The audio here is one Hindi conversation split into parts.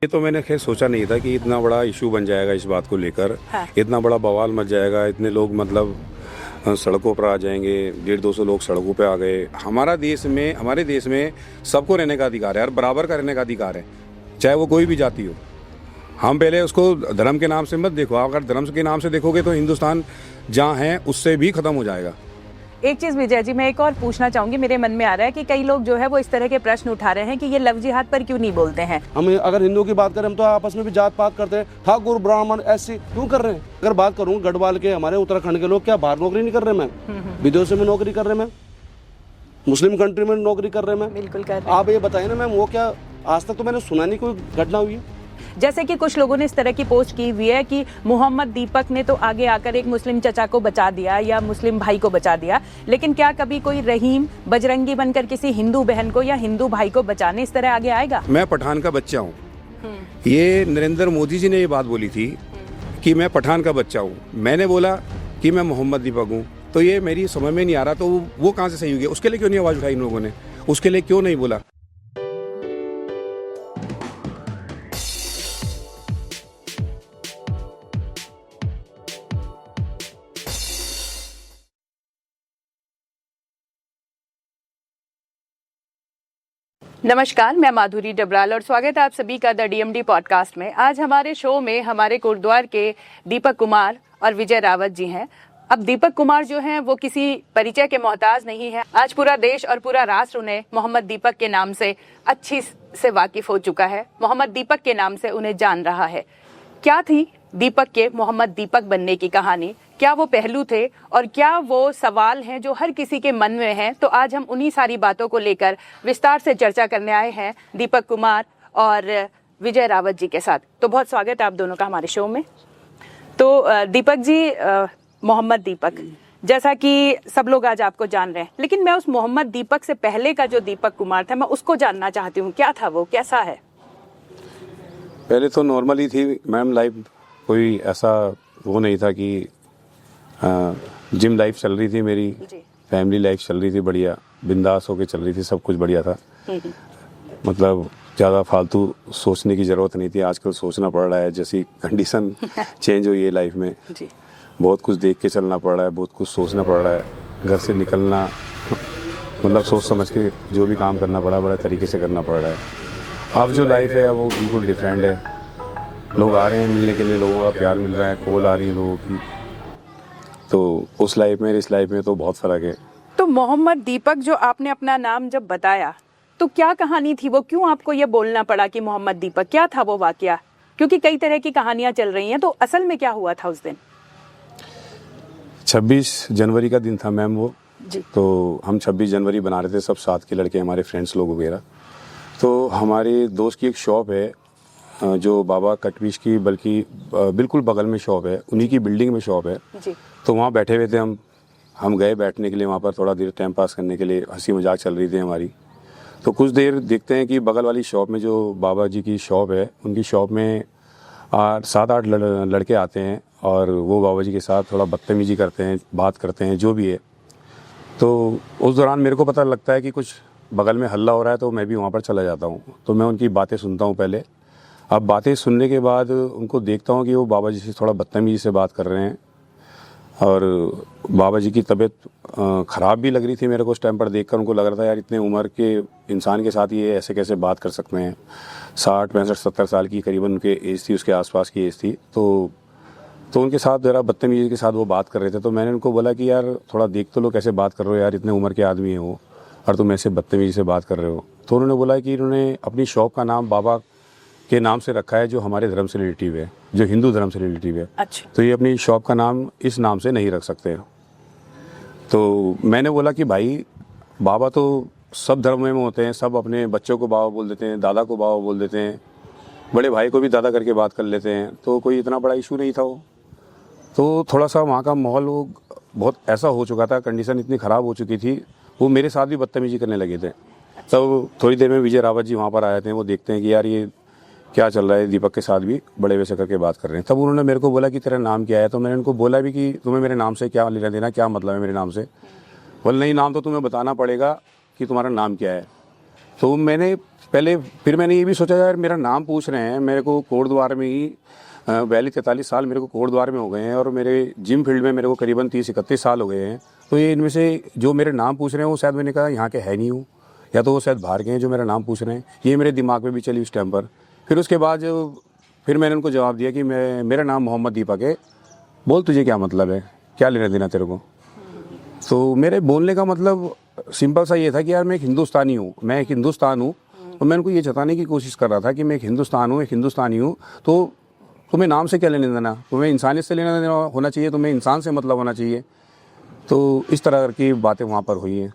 ये तो मैंने खैर सोचा नहीं था कि इतना बड़ा इशू बन जाएगा इस बात को लेकर। हाँ। इतना बड़ा बवाल मच जाएगा, इतने लोग मतलब सड़कों पर आ जाएंगे, 150-200 लोग सड़कों पे आ गए। हमारे देश में सबको रहने का अधिकार है और बराबर का रहने का अधिकार है, चाहे वो कोई भी जाति हो। हम पहले उसको धर्म के नाम से मत देखो। अगर धर्म के नाम से देखोगे तो हिंदुस्तान जहाँ है उससे भी खत्म हो जाएगा। एक चीज विजय जी, मैं एक और पूछना चाहूंगी, मेरे मन में आ रहा है कि कई लोग जो है वो इस तरह के प्रश्न उठा रहे हैं कि ये लव जिहाद पर क्यों नहीं बोलते हैं। हम अगर हिंदुओं की बात करें, हम तो आपस में भी जात पात करते हैं, ठाकुर ब्राह्मण ऐसी क्यों कर रहे हैं। अगर बात करूँ गढ़वाल के, हमारे उत्तराखंड के लोग क्या बाहर नौकरी नहीं कर रहे मैं, विदेशों में नौकरी कर रहे मैं, मुस्लिम कंट्री में नौकरी कर रहे मैं। बिल्कुल कर रहे हैं। आप ये बताइए ना मैम, वो क्या आज तक तो मैंने सुना नहीं कोई घटना हुई है। जैसे कि कुछ लोगों ने इस तरह की पोस्ट की हुई है कि मोहम्मद दीपक ने तो आगे आकर एक मुस्लिम चचा को बचा दिया या मुस्लिम भाई को बचा दिया, लेकिन क्या कभी कोई रहीम बजरंगी बनकर किसी हिंदू बहन को या हिंदू भाई को बचाने इस तरह आगे आएगा? मैं पठान का बच्चा हूँ। ये नरेंद्र मोदी जी ने ये बात बोली थी कि मैं पठान का बच्चा हूँ। मैंने बोला कि मैं मोहम्मद दीपक हूँ, तो ये मेरी समझ में नहीं आ रहा। तो वो कहाँ से सही हो गया? उसके लिए क्यों नहीं आवाज उठाई इन लोगों ने? उसके लिए क्यों नहीं बोला? नमस्कार, मैं माधुरी डबराल और स्वागत है आप सभी का द डीएमडी पॉडकास्ट में। आज हमारे शो में हमारे कोटद्वार के दीपक कुमार और विजय रावत जी हैं। अब दीपक कुमार जो हैं वो किसी परिचय के मोहताज नहीं है। आज पूरा देश और पूरा राष्ट्र उन्हें मोहम्मद दीपक के नाम से अच्छी से वाकिफ हो चुका है, मोहम्मद दीपक के नाम से उन्हें जान रहा है। क्या थी दीपक के मोहम्मद दीपक बनने की कहानी, क्या वो पहलू थे और क्या वो सवाल हैं जो हर किसी के मन में हैं? तो आज हम उन्हीं सारी बातों को लेकर विस्तार से चर्चा करने आए हैं दीपक कुमार और विजय रावत जी के साथ। तो बहुत स्वागत है आप दोनों का हमारे शो में। तो दीपक जी, मोहम्मद दीपक, जैसा कि सब लोग आज आपको जान रहे हैं, लेकिन मैं उस मोहम्मद दीपक से पहले का जो दीपक कुमार था, मैं उसको जानना चाहती हूँ। क्या था वो, कैसा है? पहले तो नॉर्मल ही थी मैम लाइफ, कोई ऐसा वो नहीं था कि जिम लाइफ चल रही थी मेरी, फैमिली लाइफ चल रही थी बढ़िया, बिंदास होके चल रही थी, सब कुछ बढ़िया था। मतलब ज़्यादा फालतू सोचने की ज़रूरत नहीं थी। आजकल सोचना पड़ रहा है, जैसी कंडीशन चेंज हुई है लाइफ में, बहुत कुछ देख के चलना पड़ रहा है, बहुत कुछ सोचना पड़ रहा है। घर से निकलना मतलब सोच समझ के जो भी काम करना पड़ा, बड़े तरीके से करना पड़ रहा है। अब जो लाइफ है वो बिल्कुल डिफरेंट है। लोग आ रहे हैं मिलने के लिए, लोगों का प्यार मिल रहा है, कॉल आ रही है लोगों की। तो उस लाइफ में इस लाइफ में तो बहुत फर्क है। तो मोहम्मद दीपक जो आपने अपना नाम जब बताया, तो क्या कहानी थी वो? क्यों आपको ये बोलना पड़ा कि मोहम्मद दीपक? क्या था वो वाकया? क्योंकि कई तरह की कहानियां चल रही हैं, तो असल में क्या हुआ था उस दिन? 26 जनवरी का दिन था मैम वो जी। तो हम 26 जनवरी बना रहे थे सब साथ के लड़के, हमारे फ्रेंड्स लोग वगैरह। तो हमारे दोस्त की एक शॉप है जो बाबा कटविश की, बल्कि बिल्कुल बगल में शॉप है, उन्हीं की बिल्डिंग में शॉप है जी। तो वहाँ बैठे हुए थे हम गए बैठने के लिए वहाँ पर, थोड़ा देर टाइम पास करने के लिए, हंसी मजाक चल रही थी हमारी। तो कुछ देर देखते हैं कि बगल वाली शॉप में जो बाबा जी की शॉप है, उनकी शॉप में 7-8 लड़के आते हैं और वो बाबा जी के साथ थोड़ा बदतमीजी करते हैं, बात करते हैं, जो भी है। तो उस दौरान मेरे को पता लगता है कि कुछ बगल में हल्ला हो रहा है, तो मैं भी वहाँ पर चला जाता हूँ। तो मैं उनकी बातें सुनता हूँ पहले। अब बातें सुनने के बाद उनको देखता हूँ कि वो बाबा जी से थोड़ा बदतमीजी से बात कर रहे हैं और बाबा जी की तबीयत ख़राब भी लग रही थी मेरे को। उस टाइम पर देखकर उनको लग रहा था यार इतने उम्र के इंसान के साथ ये ऐसे कैसे बात कर सकते हैं। 60, 65, 70 साल की करीबन उनके एज थी, उसके आसपास की एज थी। तो उनके साथ ज़रा बदतमीजी के साथ वो बात कर रहे थे। तो मैंने उनको बोला कि यार थोड़ा देख तो लो कैसे बात कर रहे हो यार, इतने उम्र के आदमी हैं वो और तुम ऐसे बदतमीजी से बात कर रहे हो। तो उन्होंने बोला कि इन्होंने अपनी शॉप का नाम बाबा के नाम से रखा है, जो हमारे धर्म से रिलेटिव है, जो हिंदू धर्म से रिलेटिव है। अच्छा। तो ये अपनी शॉप का नाम इस नाम से नहीं रख सकते। तो मैंने बोला कि भाई बाबा तो सब धर्म में होते हैं, सब अपने बच्चों को बाबा बोल देते हैं, दादा को बाबा बोल देते हैं, बड़े भाई को भी दादा करके बात कर लेते हैं, तो कोई इतना बड़ा इशू नहीं था वो। तो थोड़ा सा वहाँ का माहौल वो बहुत ऐसा हो चुका था, कंडीशन इतनी ख़राब हो चुकी थी, वो मेरे साथ भी बदतमीजी करने लगे थे। तब थोड़ी देर में विजय रावत जी वहाँ पर आए थे, वो देखते हैं कि यार ये क्या चल रहा है, दीपक के साथ भी बड़े वैसे करके बात कर रहे हैं। तब उन्होंने मेरे को बोला कि तेरा नाम क्या है? तो मैंने उनको बोला भी कि तुम्हें मेरे नाम से क्या लेना देना, क्या मतलब है मेरे नाम से? बोले नहीं, नाम तो तुम्हें बताना पड़ेगा कि तुम्हारा नाम क्या है। तो मैंने पहले फिर मैंने ये भी सोचा यार मेरा नाम पूछ रहे हैं, मेरे को कोटद्वार में ही 42-43 साल मेरे को कोटद्वार में हो गए हैं और मेरे जिम फील्ड में मेरे को करीबन 30-31 साल हो गए हैं। तो ये इनमें से जो मेरे नाम पूछ रहे हैं वो शायद मैंने कहा यहाँ के है नहीं हूँ, या तो वो शायद बाहर के हैं जो मेरा नाम पूछ रहे हैं। ये मेरे दिमाग में भी चली उस टाइम पर। फिर उसके बाद फिर मैंने उनको जवाब दिया कि मेरा नाम मोहम्मद दीपक है, बोल तुझे क्या मतलब है, क्या लेना देना तेरे को। तो मेरे बोलने का मतलब सिंपल सा ये था कि यार मैं एक हिंदुस्तानी हूँ, मैं एक हिंदुस्तान हूँ। तो मैं उनको ये जताने की कोशिश कर रहा था कि मैं एक हिंदुस्तान हूँ, एक हिंदुस्तानी हूँ। तो तुम्हें नाम से क्या लेने देना, तुम्हें इंसानियत से लेना देना होना चाहिए, तुम्हें इंसान से मतलब होना चाहिए। तो इस तरह की बातें वहाँ पर हुई हैं।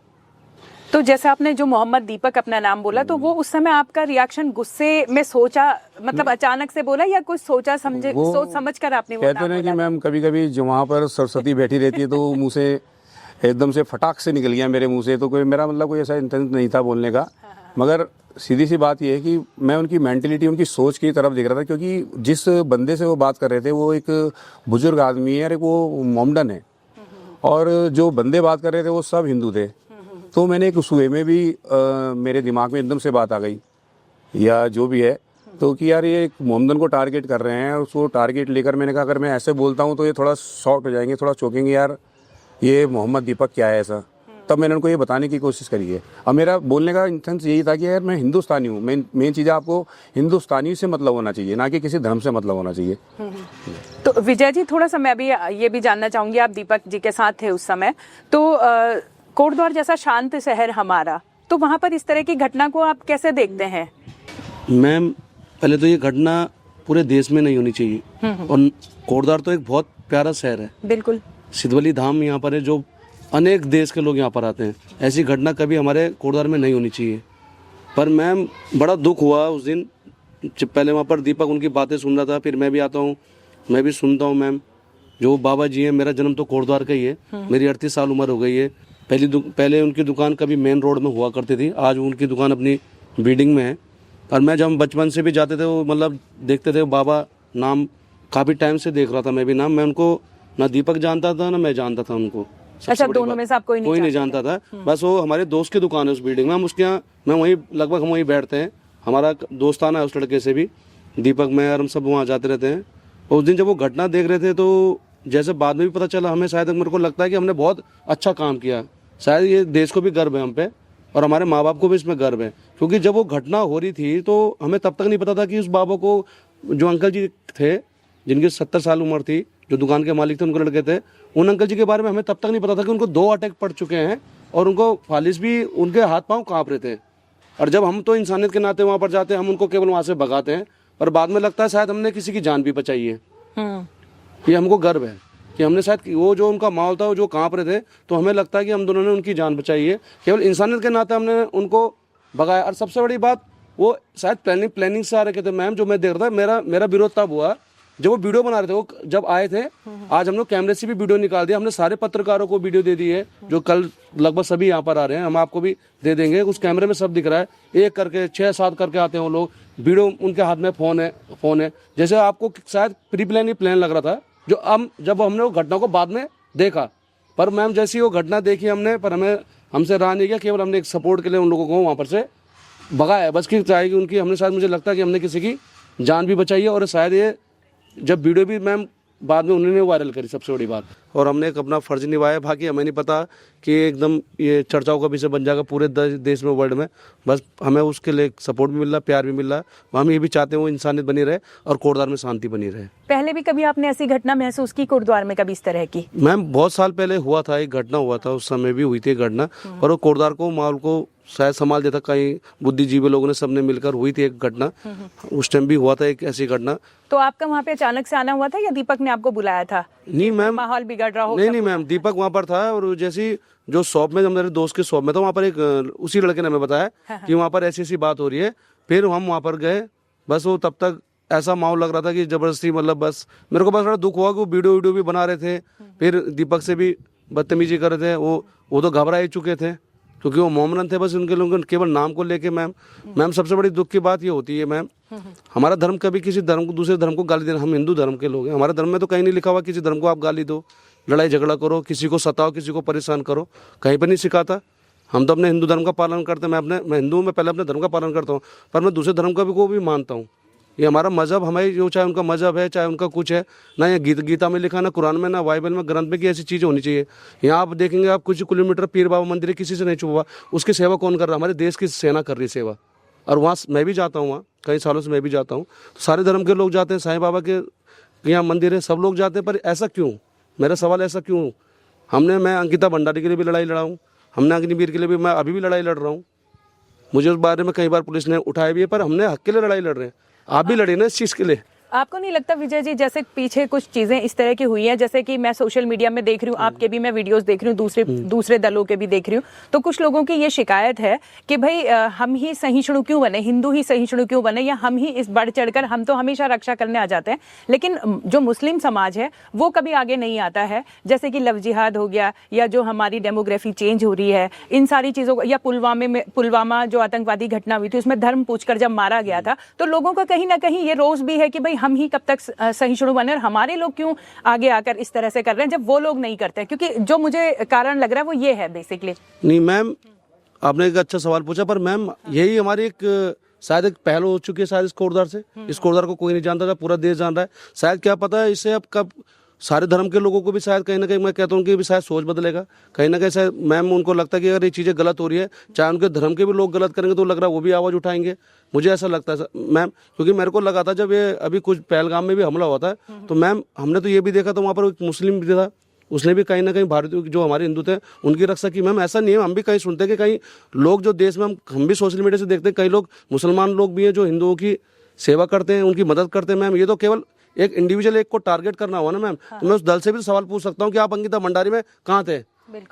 तो जैसे आपने जो मोहम्मद दीपक अपना नाम बोला, तो वो उस समय आपका रिएक्शन गुस्से में सोचा, मतलब अचानक से बोला या कुछ सोचा समझे, सोच समझ कर आपने वो कहते हैं कि मैम कभी कभी जो वहाँ पर सरस्वती बैठी रहती है तो मुँह से एकदम से फटाक से निकल गया मेरे मुँह से। तो कोई मेरा मतलब कोई ऐसा इंटेंस नहीं था बोलने का, मगर सीधी सी बात यह है कि मैं उनकी मेंटलिटी, उनकी सोच की तरफ देख रहा था। क्योंकि जिस बंदे से वो बात कर रहे थे वो एक बुजुर्ग आदमी है और एक वो मोमडन है, और जो बंदे बात कर रहे थे वो सब हिंदू थे। तो मैंने एक उस वे में भी मेरे दिमाग में एकदम से बात आ गई या जो भी है, तो कि यार ये एक मोमडन को टारगेट कर रहे हैं। उसको टारगेट लेकर मैंने कहा अगर मैं ऐसे बोलता हूँ तो ये थोड़ा शॉक हो जाएंगे, थोड़ा चौंकेंगे, यार ये मोहम्मद दीपक क्या है ऐसा। तब मैंने उनको ये बताने की कोशिश करी है। अब मेरा बोलने का इंटेंस यही था कि यार मैं हिंदुस्तानी हूँ। मेन चीज़ आपको हिंदुस्तानी से मतलब होना चाहिए, ना कि किसी धर्म से मतलब होना चाहिए। तो विजय जी, थोड़ा सा मैं अभी ये भी जानना चाहूंगी, आप दीपक जी के साथ थे उस समय, तो कोटद्वार जैसा शांत शहर हमारा, तो वहाँ पर इस तरह की घटना को आप कैसे देखते हैं? मैम पहले तो ये घटना पूरे देश में नहीं होनी चाहिए, और कोटद्वार तो एक बहुत प्यारा शहर है। बिल्कुल। सिद्धवली धाम यहाँ पर है, जो अनेक देश के लोग यहाँ पर आते हैं। ऐसी घटना कभी हमारे कोटद्वार में नहीं होनी चाहिए। पर मैम बड़ा दुख हुआ उस दिन, जब पहले वहाँ पर दीपक उनकी बातें सुन रहा था, फिर मैं भी आता हूँ, मैं भी सुनता हूँ। मैम जो बाबा जी हैं, मेरा जन्म तो कोटद्वार का ही है, मेरी 38 साल उम्र हो गई है। पहले उनकी दुकान कभी मेन रोड में हुआ करती थी, आज उनकी दुकान अपनी बिल्डिंग में है। और मैं जब बचपन से भी जाते थे वो मतलब देखते थे, बाबा नाम काफ़ी टाइम से देख रहा था मैं भी नाम। मैं उनको ना दीपक जानता था ना मैं जानता था उनको। अच्छा, दोनों में से आप कोई नहीं जानता था। बस वो हमारे दोस्त की दुकान है उस बिल्डिंग में, हम उसके यहाँ मैं वहीं लगभग हम वहीं बैठते हैं। हमारा दोस्ताना है उस लड़के से भी, दीपक में, और हम सब वहाँ जाते रहते हैं। और उस दिन जब वो घटना देख रहे थे तो जैसे बाद में भी पता चला हमें, शायद मेरे को लगता है कि हमने बहुत अच्छा काम किया। शायद ये देश को भी गर्व है हम पे, और हमारे माँ बाप को भी इसमें गर्व है। क्योंकि जब वो घटना हो रही थी तो हमें तब तक नहीं पता था कि उस बाबा को, जो अंकल जी थे जिनकी 70 साल उम्र थी, जो दुकान के मालिक थे, उनके लड़के थे, उन अंकल जी के बारे में हमें तब तक नहीं पता था कि उनको 2 अटैक पड़ चुके हैं और उनको फालिस भी, उनके हाथ पांव कांप रहे थे। और जब हम तो इंसानियत के नाते वहाँ पर जाते हैं, हम उनको केवल वहाँ से भगाते हैं, और बाद में लगता है शायद हमने किसी की जान भी बचाई है। ये हमको गर्व है कि हमने शायद वो जो उनका माहौल था, वो जो कांप रहे थे, तो हमें लगता है कि हम दोनों ने उनकी जान बचाई है। केवल इंसानियत के नाते हमने उनको भगाया। और सबसे बड़ी बात, वो शायद प्लानिंग से आ रखे थे। मैम जो मैं देख रहा था, मेरा विरोध तब हुआ जब वो वीडियो बना रहे थे। वो जब आए थे, आज हम लोग कैमरे से भी वीडियो निकाल दिया, हमने सारे पत्रकारों को वीडियो दे दी है, जो कल लगभग सभी यहाँ पर आ रहे हैं, हम आपको भी दे देंगे। उस कैमरे में सब दिख रहा है, एक करके 6-7 करके आते हैं वो लोग, वीडियो उनके हाथ में फ़ोन है। जैसे आपको शायद प्री प्लान ही प्लान लग रहा था, जब हमने वो घटना को बाद में देखा। पर मैम जैसी वो घटना देखी हमने, पर हमसे रहा नहीं गया, केवल हमने एक सपोर्ट के लिए उन लोगों को वहाँ पर से भगाया। बस की चाहेगी उनकी, हमने शायद, मुझे लगता है कि हमने किसी की जान भी बचाई है। और शायद ये जब वीडियो भी मैम बाद में उन्होंने वायरल करी, सबसे बड़ी बात। और हमने एक अपना फर्ज निभाया। बाकी हमें नहीं पता कि एकदम ये चर्चाओं का विषय बन जाएगा पूरे देश में, वर्ल्ड में। बस हमें उसके लिए सपोर्ट भी मिल रहा, प्यार भी मिल रहा। हम ये भी चाहते हैं वो इंसानियत बनी रहे और कोटद्वार में शांति बनी रहे। पहले भी कभी आपने ऐसी घटना महसूस की कोटद्वार में, कभी इस तरह की? मैम बहुत साल पहले हुआ था, एक घटना हुआ था, उस समय भी हुई थी घटना। और वो कोटद्वार को, माहौल को शायद संभाल देता, कई बुद्धिजीवी लोगों ने, सबने मिलकर हुई थी एक घटना। उस टाइम भी हुआ था एक ऐसी घटना। तो आपका वहाँ पे अचानक से आना हुआ था या दीपक ने आपको बुलाया था? नहीं मैम, माहौल बिगड़ रहा हो? नहीं मैम, दीपक वहाँ पर था। और जैसी जो शॉप में, जब मेरे दोस्त के शॉप में था, वहाँ पर एक उसी लड़के ने हमें बताया कि वहाँ पर ऐसी बात हो रही है। फिर हम वहाँ पर गए। बस वो तब तक ऐसा माहौल लग रहा था कि जबरदस्ती, मतलब बस मेरे को बस थोड़ा दुख हुआ कि वो वीडियो भी बना रहे थे, फिर दीपक से भी बदतमीजी कर रहे थे। वो तो घबरा ही चुके थे क्योंकि वो मोमडन थे। बस उनके लोगों केवल नाम को लेके मैम सबसे बड़ी दुख की बात ये होती है मैम, हमारा धर्म कभी किसी धर्म को, दूसरे धर्म को गाली देना, हम हिंदू धर्म के लोग हैं, हमारे धर्म में तो कहीं नहीं लिखा हुआ किसी धर्म को आप गाली दो, लड़ाई झगड़ा करो, किसी को सताओ, किसी को परेशान करो, कहीं पर नहीं सिखाता। हम तो अपने हिंदू धर्म का पालन करते हैं। मैं हिंदू हूँ, मैं पहले अपने धर्म का पालन करता हूँ, पर मैं दूसरे धर्म का भी को भी मानता हूँ। ये हमारा मजहब, हमारे जो चाहे उनका मजहब है, चाहे उनका कुछ है ना, ये गीता में लिखा, ना कुरान में, ना बाइबल में, ग्रंथ में कि ऐसी चीज़ होनी चाहिए। यहाँ आप देखेंगे, आप कुछ किलोमीटर पीर बाबा मंदिर है, किसी से नहीं छुपा, उसकी सेवा कौन कर रहा है? हमारे देश की सेना कर रही है सेवा। और वहाँ मैं भी जाता हूँ, वहाँ कई सालों से मैं भी जाता हूँ, तो सारे धर्म के लोग जाते हैं, साईं बाबा के यहाँ मंदिर है, सब लोग जाते हैं। पर ऐसा क्यों? मेरा सवाल ऐसा क्यों? मैं अंकिता भंडारी के लिए भी लड़ाई लड़ा हूँ, हमने अग्निवीर के लिए भी, मैं अभी भी लड़ाई लड़ रहा हूँ। मुझे उस बारे में कई बार पुलिस ने उठाया भी है, पर हमने हक के लिए लड़ाई लड़ रहे हैं। आप भी लड़े ना इस चीज़ के लिए। आपको नहीं लगता विजय जी, जैसे पीछे कुछ चीजें इस तरह की हुई हैं, जैसे कि मैं सोशल मीडिया में देख रही हूँ, आपके भी मैं वीडियोस देख रही हूँ, दूसरे दलों के भी देख रही हूँ, तो कुछ लोगों की ये शिकायत है कि भाई हम ही सहिष्णु क्यों बने, हिंदू ही सहिष्णु क्यों बने, या हम ही इस बढ़ चढ़कर, हम तो हमेशा रक्षा करने आ जाते हैं, लेकिन जो मुस्लिम समाज है वो कभी आगे नहीं आता है। जैसे कि लव जिहाद हो गया, या जो हमारी डेमोग्राफी चेंज हो रही है, इन सारी चीजों को, या पुलवामा जो आतंकवादी घटना हुई थी उसमें धर्म पूछकर जब मारा गया था, तो लोगों का कहीं ना कहीं ये रोष भी है कि भाई हम ही कब तक सहिष्णु बने, और हमारे लोग क्यों आगे आकर इस तरह से कर रहे हैं जब वो लोग नहीं करते। क्योंकि जो मुझे कारण लग रहा है वो ये है बेसिकली। नहीं मैम, आपने एक अच्छा सवाल पूछा, पर मैम यही हमारी एक शायद एक पहल हो चुकी है शायद इस कोटद्वार से। इस कोटद्वार को कोई नहीं जानता था, पूरा देश जान रहा है। शायद क्या पता है इससे अब कब सारे धर्म के लोगों को भी शायद कहीं ना कहीं, मैं कहता हूँ कि भी शायद सोच बदलेगा कहीं ना कहीं। शायद मैम उनको लगता है कि अगर ये चीज़ें गलत हो रही है, चाहे उनके धर्म के भी लोग गलत करेंगे तो लग रहा है वो भी आवाज़ उठाएंगे। मुझे ऐसा लगता है मैम, क्योंकि मेरे को लगा था जब ये अभी कुछ पहलगाम में भी हमला हुआ था, तो मैम हमने तो ये भी देखा था वहाँ पर एक मुस्लिम भी था, उसने भी कहीं ना कहीं भारतीय जो हमारे हिंदू थे उनकी रक्षा की। मैम ऐसा नहीं है, हम भी कहीं सुनते हैं कि कहीं लोग जो देश में, हम भी सोशल मीडिया से देखते हैं, कई लोग मुसलमान लोग भी हैं जो हिंदुओं की सेवा करते हैं, उनकी मदद करते हैं। मैम ये तो केवल एक इंडिविजुअल एक को टारगेट करना हुआ ना मैम। तो मैं उस दल से भी सवाल पूछ सकता हूँ कि आप अंकिता भंडारी में कहाँ थे?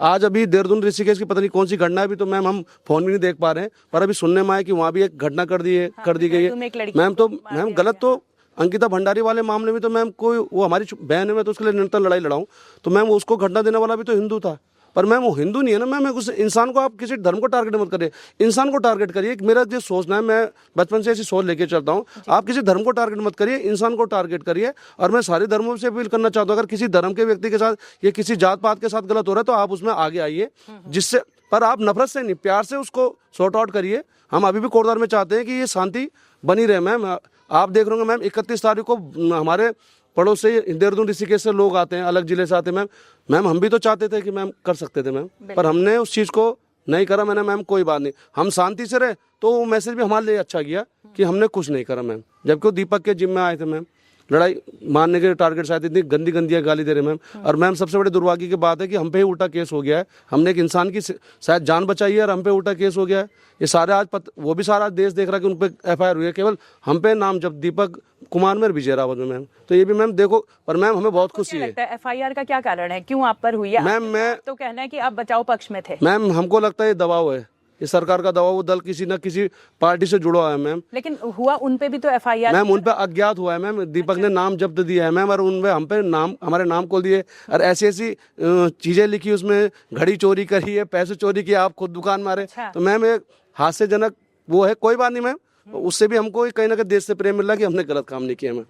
आज अभी देहरादून ऋषिकेश की पता नहीं कौन सी घटना है, अभी तो मैम हम फोन भी नहीं देख पा रहे हैं, पर अभी सुनने में आया कि वहाँ भी एक घटना कर दी गई है मैम। तो मैम गलत तो अंकिता भंडारी वाले मामले में तो मैम कोई, वो हमारी बहन है, मैं तो उसके लिए निरंतर लड़ाई लड़ाऊं, तो मैम उसको घटना देने वाला भी तो हिंदू था, पर मैम वो हिंदू नहीं है ना मैम। उस इंसान को, आप किसी धर्म को टारगेट मत करिए, इंसान को टारगेट करिए। मेरा जो सोचना है, मैं बचपन से ऐसी सोच लेके चलता हूँ, आप किसी धर्म को टारगेट मत करिए, इंसान को टारगेट करिए। और मैं सारे धर्मों से अपील करना चाहता हूँ, अगर किसी धर्म के व्यक्ति के साथ या किसी जात पात के साथ गलत हो रहा है तो आप उसमें आगे आइए, जिससे, पर आप नफरत से नहीं, प्यार से उसको सॉर्ट आउट करिए। हम अभी भी कोटद्वार में चाहते हैं कि ये शांति बनी रहे मैम। आप देख रहे होंगे मैम 31 तारीख को हमारे पड़ोस से देहरादून ऋषिकेश से लोग आते हैं, अलग जिले से आते हैं मैम। हम भी तो चाहते थे कि मैम कर सकते थे मैम, पर हमने उस चीज़ को नहीं करा। मैंने मैम कोई बात नहीं, हम शांति से रहे, तो वो मैसेज भी हमारे लिए अच्छा गया कि हमने कुछ नहीं करा मैम। जबकि दीपक के जिम में आए थे मैम, लड़ाई मारने के टारगेट से आए थे, इतनी गंदी गंदी गाली दे रहे मैम। और मैम सबसे बड़ी दुर्भाग्य की बात है कि हम पे ही उल्टा केस हो गया है। हमने एक इंसान की शायद जान बचाई है और हम पे उल्टा केस हो गया है। ये सारे आज वो भी सारा देश देख रहा है कि उन पे FIR हुई है, केवल हम पे नाम जब दीपक कुमार में, विजय रावत में मैम। तो ये भी मैम देखो, पर मैम हमें बहुत खुशी है। FIR का क्या कारण है, क्यों आप पर हुई है? मैम मैं तो कहना है कि आप बचाव पक्ष में थे। मैम हमको लगता है ये दबाव है, ये सरकार का दबाव, वो दल किसी न किसी पार्टी से जुड़ा है मैम। लेकिन हुआ उन पे भी तो FIR मैम, उन पे अज्ञात हुआ है मैम। दीपक ने नाम जब्त दिया है मैम, और उनपे हम पे नाम, हमारे नाम खोल दिए, और ऐसी ऐसी चीजें लिखी, उसमें घड़ी चोरी करी है, पैसे चोरी किए, आप खुद दुकान मारे। तो मैम एक हास्यजनक वो है, कोई बात नहीं मैम, उससे भी हमको कहीं ना कहीं देश से प्रेम मिल रहा है कि हमने गलत काम नहीं किया मैम।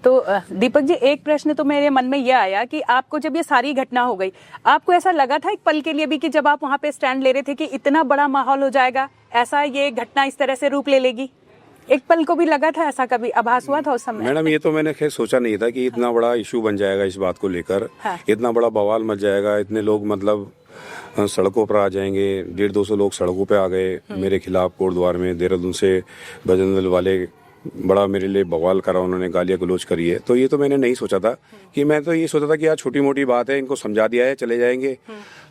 तो दीपक जी, एक प्रश्न तो मेरे मन में यह आया कि आपको जब ये सारी घटना हो गई, आपको ऐसा लगा था एक पल के लिए भी कि जब आप वहाँ पे स्टैंड ले रहे थे कि इतना बड़ा माहौल हो जाएगा, ऐसा ये घटना इस तरह से रूप ले लेगी? एक पल को भी लगा था ऐसा, कभी आभास हुआ था उस समय? मैडम ये तो मैंने खैर सोचा नहीं था कि इतना बड़ा इशू बन जाएगा इस बात को लेकर। इतना बड़ा बवाल मच जाएगा, इतने लोग मतलब सड़कों पर आ जाएंगे। 150-200 लोग सड़कों पे आ गए मेरे खिलाफ कोटद्वार में। देहरादून से बजरंग दल वाले बड़ा मेरे लिए बवाल करा, उन्होंने गालियां गलौज करी है। तो ये तो मैंने नहीं सोचा था, कि मैं तो ये सोचा था कि यार छोटी मोटी बात है, इनको समझा दिया है, चले जाएंगे।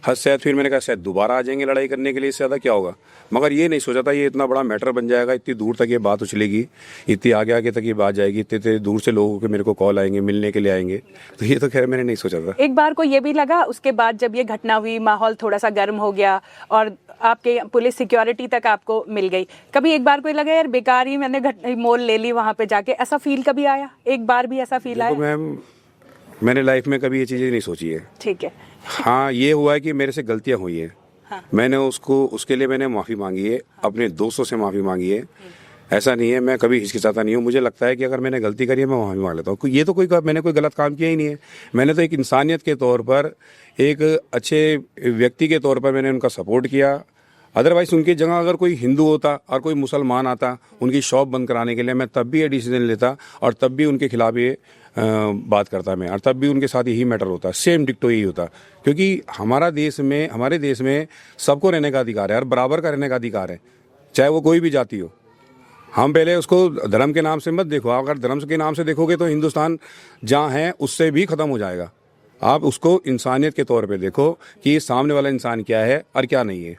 हद शायद फिर मैंने कहा शायद दोबारा आ जाएंगे लड़ाई करने के लिए, इससे ज़्यादा क्या होगा। मगर ये नहीं सोचा था ये इतना बड़ा मैटर बन जाएगा, इतनी दूर तक ये बात उछलेगी, इतनी आगे आगे तक ये बात जाएगी, इतने दूर से लोगों के मेरे को कॉल आएंगे, मिलने के लिए आएंगे। तो ये तो खैर मैंने नहीं सोचा था। एक बार को ये भी लगा उसके बाद जब ये घटना हुई, माहौल थोड़ा सा गर्म हो गया और आपके पुलिस सिक्योरिटी तक आपको मिल गई, कभी एक बार को लगा यार बेकार ही मैंने मोल ले ली वहां पे जाके, ऐसा फील कभी आया? एक बार भी ऐसा फील आया? मैम मैंने लाइफ में कभी ये चीजें नहीं सोची है। ठीक है। हाँ, ये हुआ है कि मेरे से गलतियां हुई है। मैंने उसके लिए मैंने माफी मांगी है, अपने दोस्तों से माफी मांगी है। ऐसा नहीं है, मैं कभी हिचकिचाता नहीं हूँ। मुझे लगता है कि अगर मैंने गलती करी है मैं वहाँ भी मांग लेता हूँ। ये तो मैंने कोई गलत काम किया ही नहीं है। मैंने तो एक इंसानियत के तौर पर, एक अच्छे व्यक्ति के तौर पर मैंने उनका सपोर्ट किया। अदरवाइज उनकी जगह अगर कोई हिंदू होता और कोई मुसलमान आता उनकी शॉप बंद कराने के लिए, मैं तब भी ये डिसीजन लेता और तब भी उनके खिलाफ ये बात करता मैं, और तब भी उनके साथ यही मैटर होता, सेम डिक्टो यही होता। क्योंकि हमारे देश में सबको रहने का अधिकार है और बराबर का रहने का अधिकार है, चाहे वो कोई भी जाति हो। हम पहले उसको धर्म के नाम से मत देखो। अगर धर्म के नाम से देखोगे तो हिंदुस्तान जहाँ है उससे भी ख़त्म हो जाएगा। आप उसको इंसानियत के तौर पे देखो कि सामने वाला इंसान क्या है और क्या नहीं है।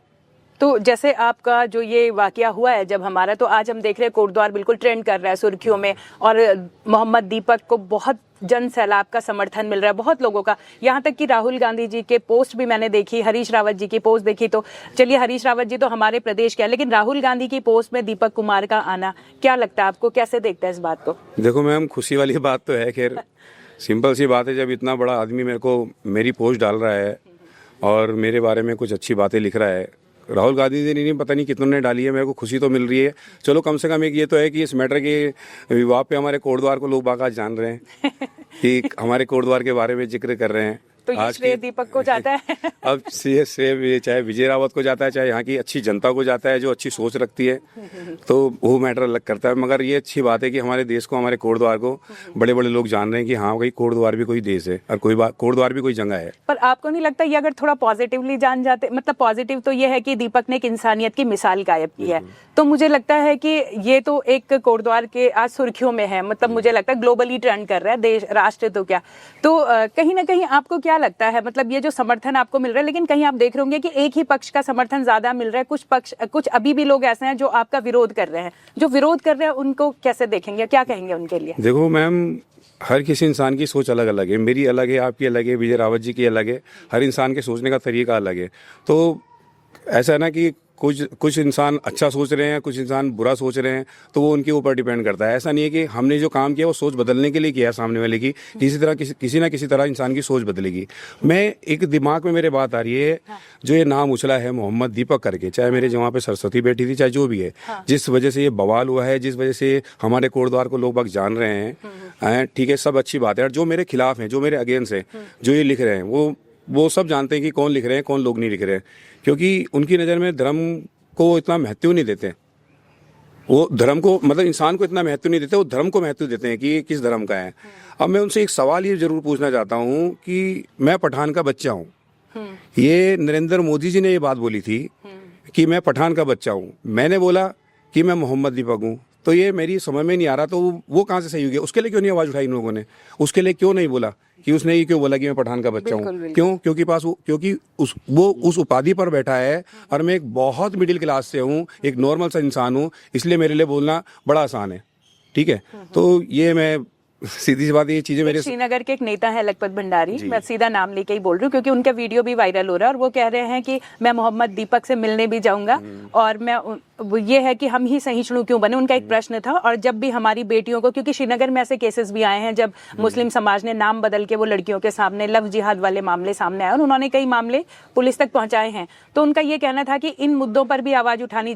तो जैसे आपका जो ये वाकया हुआ है जब हमारा, तो आज हम देख रहे हैं कोटद्वार बिल्कुल ट्रेंड कर रहा है सुर्खियों में, और मोहम्मद दीपक को बहुत जन सैलाब का समर्थन मिल रहा है, बहुत लोगों का। यहाँ तक कि राहुल गांधी जी के पोस्ट भी मैंने देखी, हरीश रावत जी की पोस्ट देखी। तो चलिए, हरीश रावत जी तो हमारे प्रदेश के हैं, लेकिन राहुल गांधी की पोस्ट में दीपक कुमार का आना, क्या लगता है आपको, कैसे देखते हैं इस बात को? देखो मैम, खुशी वाली बात तो है। खैर सिंपल सी बात है, जब इतना बड़ा आदमी मेरी पोस्ट डाल रहा है और मेरे बारे में कुछ अच्छी बातें लिख रहा है, राहुल गांधी जी ने पता नहीं कितनों ने डाली है, मेरे को खुशी तो मिल रही है। चलो कम से कम एक ये तो है कि इस मैटर के विवाद पे हमारे कोटद्वार को लोग बाकात जान रहे हैं कि हमारे कोटद्वार के बारे में जिक्र कर रहे हैं। तो ये श्रेय दीपक को जाता है। अब श्रेय चाहे विजय रावत को जाता है, चाहे यहाँ की अच्छी जनता को जाता है जो अच्छी सोच रखती है, तो वो मैटर अलग करता है। मगर ये अच्छी बात है कि हमारे देश को, हमारे कोटद्वार को बड़े बड़े लोग जान रहे हैं कि हाँ भाई, कोटद्वार भी कोई देश है और कोटद्वार भी कोई जगह है। पर आपको नहीं लगता ये अगर थोड़ा पॉजिटिवली जान जाते, मतलब पॉजिटिव तो ये है कि दीपक ने एक इंसानियत की मिसाल कायम की है, तो मुझे लगता है कि ये तो एक कोटद्वार के आज सुर्खियों में है, मतलब मुझे लगता है ग्लोबली ट्रेंड कर रहा है, देश राष्ट्र तो क्या। तो कहीं ना कहीं आपको क्या लगता है, मतलब ये जो समर्थन आपको मिल रहा है, लेकिन कहीं आप देख रहे होंगे कि एक ही पक्ष का समर्थन ज्यादा मिल रहा है, कुछ अभी भी लोग ऐसे हैं जो आपका विरोध कर रहे हैं, जो विरोध कर रहे हैं उनको कैसे देखेंगे, क्या कहेंगे उनके लिए? देखो मैम, हर किसी इंसान की सोच अलग अलग है। मेरी अलग है, आपकी अलग है, विजय रावत जी की अलग है। हर इंसान के सोचने का तरीका अलग है। तो ऐसा है ना कि कुछ इंसान अच्छा सोच रहे हैं, कुछ इंसान बुरा सोच रहे हैं, तो वो उनके ऊपर डिपेंड करता है। ऐसा नहीं है कि हमने जो काम किया वो सोच बदलने के लिए किया है सामने वाले की, किसी ना किसी तरह इंसान की सोच बदलेगी। मैं एक दिमाग में मेरे बात आ रही है, जो ये नाम उछला है मोहम्मद दीपक करके, चाहे मेरे वहाँ पे सरस्वती बैठी थी, चाहे जो भी है, जिस वजह से ये बवाल हुआ है, जिस वजह से हमारे कोटद्वार को लोग बाग जान रहे हैं, ठीक है, सब अच्छी बात है। और जो मेरे खिलाफ है, जो मेरे अगेंस्ट है, जो ये लिख रहे हैं, वो सब जानते हैं कि कौन लिख रहे हैं, कौन लोग नहीं लिख रहे हैं, क्योंकि उनकी नज़र में धर्म को इतना महत्व नहीं देते। वो धर्म को, मतलब इंसान को इतना महत्व नहीं देते, वो धर्म को महत्व देते हैं कि ये किस धर्म का है। अब मैं उनसे एक सवाल ये जरूर पूछना चाहता हूँ कि मैं पठान का बच्चा हूँ, ये नरेंद्र मोदी जी ने ये बात बोली थी कि मैं पठान का बच्चा हूँ, मैंने बोला कि मैं मोहम्मद दीपक हूँ, तो ये मेरी समझ में नहीं आ रहा, तो वो कहाँ से सही हो गया? उसके लिए क्यों नहीं आवाज़ उठाई इन लोगों ने? उसके लिए क्यों नहीं बोला कि उसने ये क्यों बोला कि मैं पठान का बच्चा हूँ? क्यों? क्योंकि वो उस उपाधि पर बैठा है और मैं एक बहुत मिडिल क्लास से हूँ, एक नॉर्मल सा इंसान हूँ, इसलिए मेरे लिए बोलना बड़ा आसान है। ठीक है, तो ये मैं सीधी सी बात, ये चीजें मेरे श्रीनगर के एक नेता है लखपत भंडारी, मैं सीधा नाम लेके ही बोल रही हूँ क्योंकि उनका वीडियो भी वायरल हो रहा है, और वो कह रहे हैं कि मैं मोहम्मद दीपक से मिलने भी जाऊंगा, और मैं ये है कि हम ही सहिष्णु क्यों बने। उनका एक प्रश्न था, और जब भी हमारी बेटियों को, क्योंकि श्रीनगर में ऐसे केसेस भी आए हैं जब मुस्लिम समाज ने नाम बदल के वो लड़कियों के सामने लव जिहाद वाले मामले सामने आए, और उन्होंने कई मामले पुलिस तक पहुंचाए हैं, तो उनका ये कहना था कि इन मुद्दों पर भी आवाज उठाई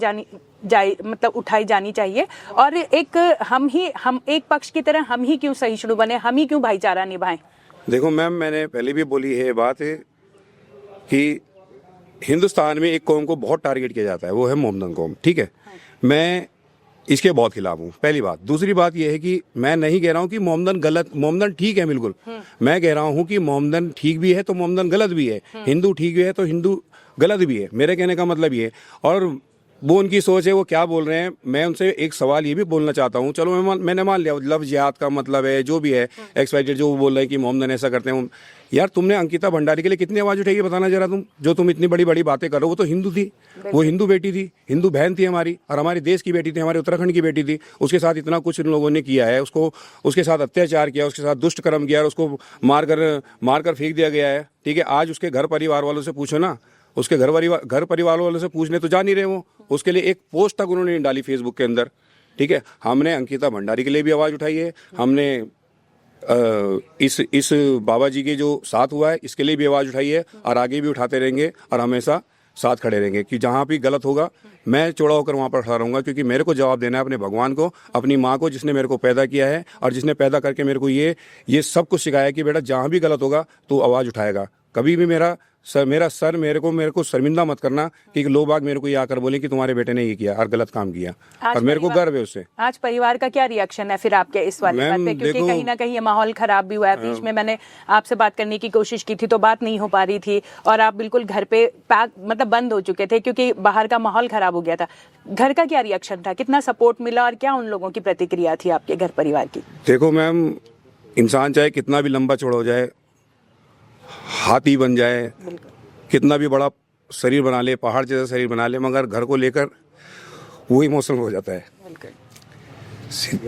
जानी चाहिए, और हम एक पक्ष की तरह हम ही क्यों सहिष्णु बने, हम ही क्यों भाईचारा निभाएं। देखो मैम, मैंने पहले भी बोली है बात कि हिंदुस्तान में एक कौम को बहुत टारगेट किया जाता है, वो है मोहम्मदन कौम। ठीक है, मैं इसके बहुत खिलाफ हूँ, पहली बात। दूसरी बात यह है कि मैं नहीं कह रहा हूँ कि मोहम्मदन गलत, मोहम्मदन ठीक है बिल्कुल। मैं कह रहा हूँ कि मोहम्मदन ठीक भी है तो मोहम्मदन गलत भी है, हिंदू ठीक भी है तो हिंदू गलत भी है। मेरे कहने का मतलब ये, और वो उनकी सोच है, वो क्या बोल रहे हैं। मैं उनसे एक सवाल ये भी बोलना चाहता हूँ, चलो मैंने मान लिया लव जिहाद का मतलब है, जो भी है एक्सवाइटेड, जो वो बोल रहे हैं कि मोहम्मद ऐसा करते हैं। यार, तुमने अंकिता भंडारी के लिए कितनी आवाज उठाई, बताना जरा तुम, जो तुम इतनी बड़ी बड़ी बातें कर रहे हो। वो तो हिंदू थी, वो हिंदू बेटी थी, हिंदू बहन थी हमारी, और हमारे देश की बेटी थी, हमारे उत्तराखंड की बेटी थी। उसके साथ इतना कुछ इन लोगों ने किया है, उसके साथ अत्याचार किया, उसके साथ दुष्ट कर्म किया, और उसको मारकर फेंक दिया गया है। ठीक है, आज उसके घर परिवार वालों से पूछो ना, उसके घर परिवार वालों से पूछने तो जा नहीं रहे वो, उसके लिए एक पोस्ट तक उन्होंने डाली फेसबुक के अंदर। ठीक है, हमने अंकिता भंडारी के लिए भी आवाज़ उठाई है, हमने इस बाबा जी के जो साथ हुआ है इसके लिए भी आवाज़ उठाई है, और आगे भी उठाते रहेंगे, और हमेशा साथ खड़े रहेंगे कि जहाँ भी गलत होगा मैं चौड़ा होकर वहाँ पर खड़ा रहूँगा, क्योंकि मेरे को जवाब देना है अपने भगवान को, अपनी माँ को जिसने मेरे को पैदा किया है और जिसने पैदा करके मेरे को ये सब कुछ सिखाया कि बेटा जहाँ भी गलत होगा तो आवाज़ उठाएगा। कभी भी मेरा सर मेरे को शर्मिंदा मत करना कि लोग बाग मेरे को ये आकर बोले कि तुम्हारे बेटे ने ये किया और गलत काम किया, और मेरे को गर्व है उससे। आज परिवार का क्या रिएक्शन है फिर आपके इस वाली बात पे, क्योंकि कहीं ना कहीं ये माहौल खराब भी हुआ है। बीच में मैंने आपसे बात करने की कोशिश की थी तो बात नहीं हो पा रही थी, और आप बिल्कुल घर पे पैक मतलब बंद हो चुके थे क्योंकि बाहर का माहौल खराब हो गया था। घर का क्या रिएक्शन था, कितना सपोर्ट मिला और क्या उन लोगों की प्रतिक्रिया थी आपके घर परिवार की? देखो मैम, इंसान चाहे कितना भी लंबा चौड़ा हो जाए, हाथी बन जाए, कितना भी बड़ा शरीर बना ले, पहाड़ जैसा शरीर बना ले, मगर घर को लेकर वो इमोशनल हो जाता है।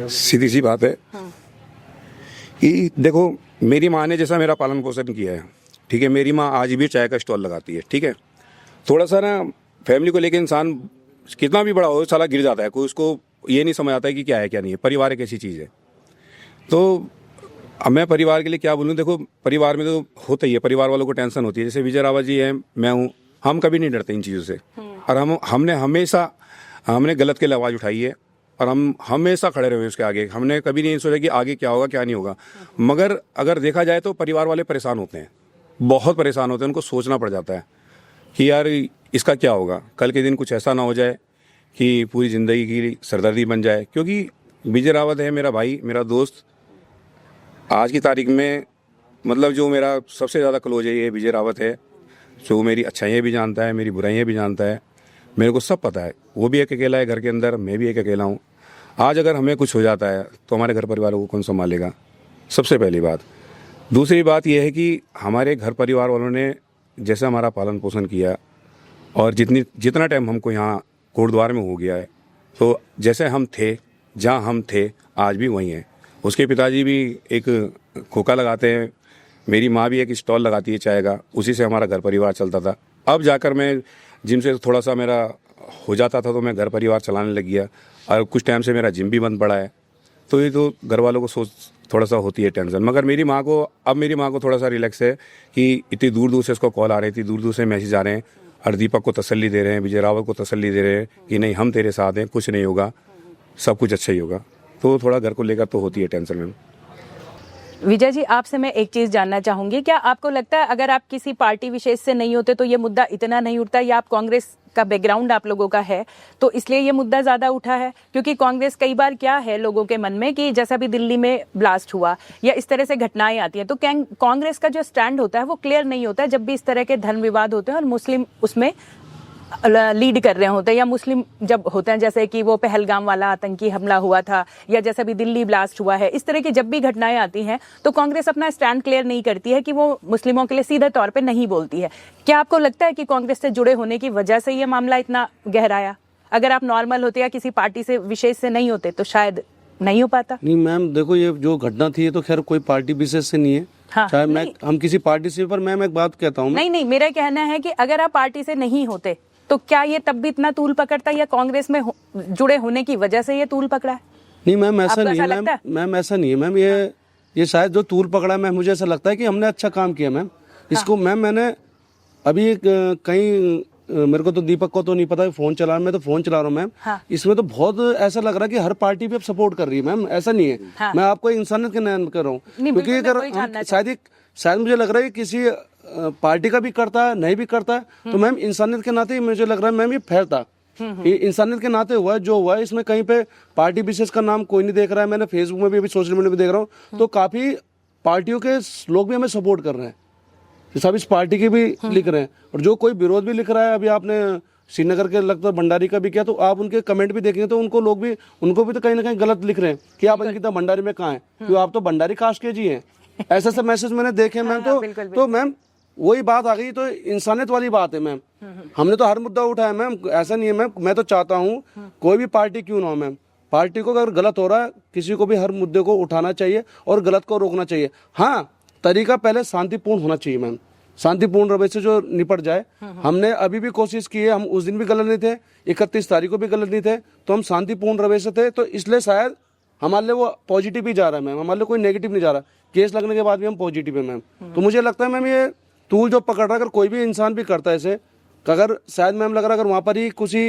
सीधी सी बात है कि देखो, मेरी माँ ने जैसा मेरा पालन पोषण किया है, ठीक है, मेरी माँ आज भी चाय का स्टॉल लगाती है, ठीक है। थोड़ा सा ना फैमिली को लेकर इंसान कितना भी बड़ा हो साला गिर जाता है, कोई उसको ये नहीं समझ आता है कि क्या है क्या नहीं है। परिवार एक ऐसी चीज़ है। तो अब मैं परिवार के लिए क्या बोलूँ, देखो परिवार में तो होता ही है, परिवार वालों को टेंशन होती है। जैसे विजय रावत जी हैं, मैं हूँ, हम कभी नहीं डरते इन चीज़ों से, और हमने हमेशा गलत के लिए आवाज़ उठाई है और हम हमेशा खड़े रहे उसके आगे। हमने कभी नहीं सोचा कि आगे क्या होगा क्या नहीं होगा। मगर अगर देखा जाए तो परिवार वाले परेशान होते हैं, बहुत परेशान होते हैं। उनको सोचना पड़ जाता है कि यार इसका क्या होगा, कल के दिन कुछ ऐसा ना हो जाए कि पूरी ज़िंदगी की सरदर्दी बन जाए। क्योंकि विजय रावत है मेरा भाई, मेरा दोस्त। आज की तारीख में मतलब जो मेरा सबसे ज़्यादा क्लोज है ये विजय रावत है, जो मेरी अच्छाइयाँ भी जानता है, मेरी बुराइयाँ भी जानता है, मेरे को सब पता है। वो भी एक अकेला है घर के अंदर, मैं भी एक अकेला हूँ। आज अगर हमें कुछ हो जाता है तो हमारे घर परिवार को कौन संभालेगा, सबसे पहली बात। दूसरी बात यह है कि हमारे घर परिवार वालों ने जैसे हमारा पालन पोषण किया, और जितना टाइम हमको यहाँ कोटद्वार में हो गया है, तो जैसे हम थे, जहाँ हम थे आज भी वहीं हैं। उसके पिताजी भी एक खोखा लगाते हैं, मेरी माँ भी एक स्टॉल लगाती है चाय का, उसी से हमारा घर परिवार चलता था। अब जाकर मैं जिम से थोड़ा सा मेरा हो जाता था तो मैं घर परिवार चलाने लग गया, और कुछ टाइम से मेरा जिम भी बंद पड़ा है। तो ये तो घर वालों को सोच थोड़ा सा होती है टेंशन। मगर मेरी माँ को थोड़ा सा रिलैक्स है कि इतनी दूर दूर से इसको कॉल आ रही थी, दूर दूर से मैसेज आ रहे हैं, और दीपक को तसल्ली दे रहे हैं, विजय रावत को तसल्ली दे रहे हैं कि नहीं हम तेरे साथ हैं, कुछ नहीं होगा, सब कुछ अच्छा ही होगा। तो थोड़ा घर को लेकर तो होती है टेंशन में। विजय जी, आपसे मैं एक चीज जानना चाहूंगी, क्या आपको लगता है अगर आप किसी पार्टी विशेष से नहीं होते तो ये मुद्दा इतना नहीं उठता, या आप कांग्रेस का बैकग्राउंड आप लोगों का है तो इसलिए ये मुद्दा ज्यादा उठा है? क्योंकि कांग्रेस कई बार क्या है लोगों के मन में कि जैसा भी दिल्ली में ब्लास्ट हुआ या इस तरह से घटनाएं आती हैं, तो कांग्रेस का जो स्टैंड होता है वो क्लियर नहीं होता है जब भी इस तरह के धर्म विवाद होते हैं और मुस्लिम उसमें लीड कर रहे होते हैं, या मुस्लिम जब होते हैं, जैसे कि वो पहलगाम वाला आतंकी हमला हुआ था, या जैसा भी दिल्ली ब्लास्ट हुआ है, इस तरह की जब भी घटनाएं आती हैं तो कांग्रेस अपना स्टैंड क्लियर नहीं करती है कि वो मुस्लिमों के लिए सीधे तौर पे नहीं बोलती है। क्या आपको लगता है कि कांग्रेस से जुड़े होने की वजह से ये मामला इतना गहराया? अगर आप नॉर्मल होते या किसी पार्टी से विशेष से नहीं होते तो शायद नहीं हो पाता। नहीं मैम, देखो ये जो घटना थी ये तो खैर कोई पार्टी विशेष से नहीं है। हाँ, चाहे हम किसी पार्टी से, पर मैम एक बात कहता हूँ। नहीं, मेरा कहना है कि अगर आप पार्टी से नहीं होते तो क्या ये तब भी इतना तूल पकड़ता, या कांग्रेस में जुड़े होने की वजह से ये तूल पकड़ा है? नहीं मैम, ऐसा नहीं है मैम, ऐसा नहीं है मैम। ये शायद जो तूल पकड़ा मैम, मुझे ऐसा लगता है कि हमने अच्छा काम किया मैम। इसको मैम मैंने अभी कहीं, मेरे को तो दीपक को तो नहीं पता, फोन चला रहा, मैं तो फोन चला रहा हूँ मैम। हाँ। इसमें तो बहुत ऐसा लग रहा है कि हर पार्टी भी अब सपोर्ट कर रही है मैम, ऐसा नहीं है। हाँ। मैं आपको इंसानियत के नाम कर रहा हूँ, क्योंकि शायद मुझे लग रहा है किसी पार्टी का भी करता है नहीं भी करता है, तो मैम इंसानियत के नाते मुझे लग रहा है मैम ये फैलता, ये इंसानियत के नाते हुआ है जो हुआ है। इसमें कहीं पे पार्टी विशेष का नाम कोई नहीं देख रहा है। मैंने फेसबुक में भी, सोशल मीडिया में देख रहा हूँ तो काफी पार्टियों के लोग भी हमें सपोर्ट कर रहे हैं, सब इस पार्टी के भी लिख रहे हैं, और जो कोई विरोध भी लिख रहा है। अभी आपने श्रीनगर के लगता है भंडारी का भी किया, तो आप उनके कमेंट भी देखेंगे तो उनको भी तो कहीं ना कहीं गलत लिख रहे हैं कि आप अंकिता भंडारी में कहाँ है, क्योंकि आप तो भंडारी कास्ट के जी हैं। ऐसा सब मैसेज मैंने देखे मैम। तो मैम वही बात आ गई, तो इंसानियत वाली बात है मैम। हमने तो हर मुद्दा उठाया मैम, ऐसा नहीं है मैम। मैं तो चाहता हूँ कोई भी पार्टी क्यों ना हो मैम, पार्टी को अगर गलत हो रहा है किसी को भी हर मुद्दे को उठाना चाहिए और गलत को रोकना चाहिए। हाँ, तरीका पहले शांतिपूर्ण होना चाहिए मैम, शांतिपूर्ण रवैये से जो निपट जाए। हमने अभी भी कोशिश की है, हम उस दिन भी गलत नहीं थे, 31 तारीख को भी गलत नहीं थे, तो हम शांतिपूर्ण रवैये से थे, तो इसलिए शायद हमारे लिए वो पॉजिटिव ही जा रहा है मैम, हमारे लिए कोई नेगेटिव नहीं जा रहा। केस लगने के बाद भी हम पॉजिटिव है मैम। तो मुझे लगता है मैम ये तूल जो पकड़ रहा है, अगर कोई भी इंसान भी करता है ऐसे, अगर शायद मैम लग रहा अगर वहाँ पर ही कोई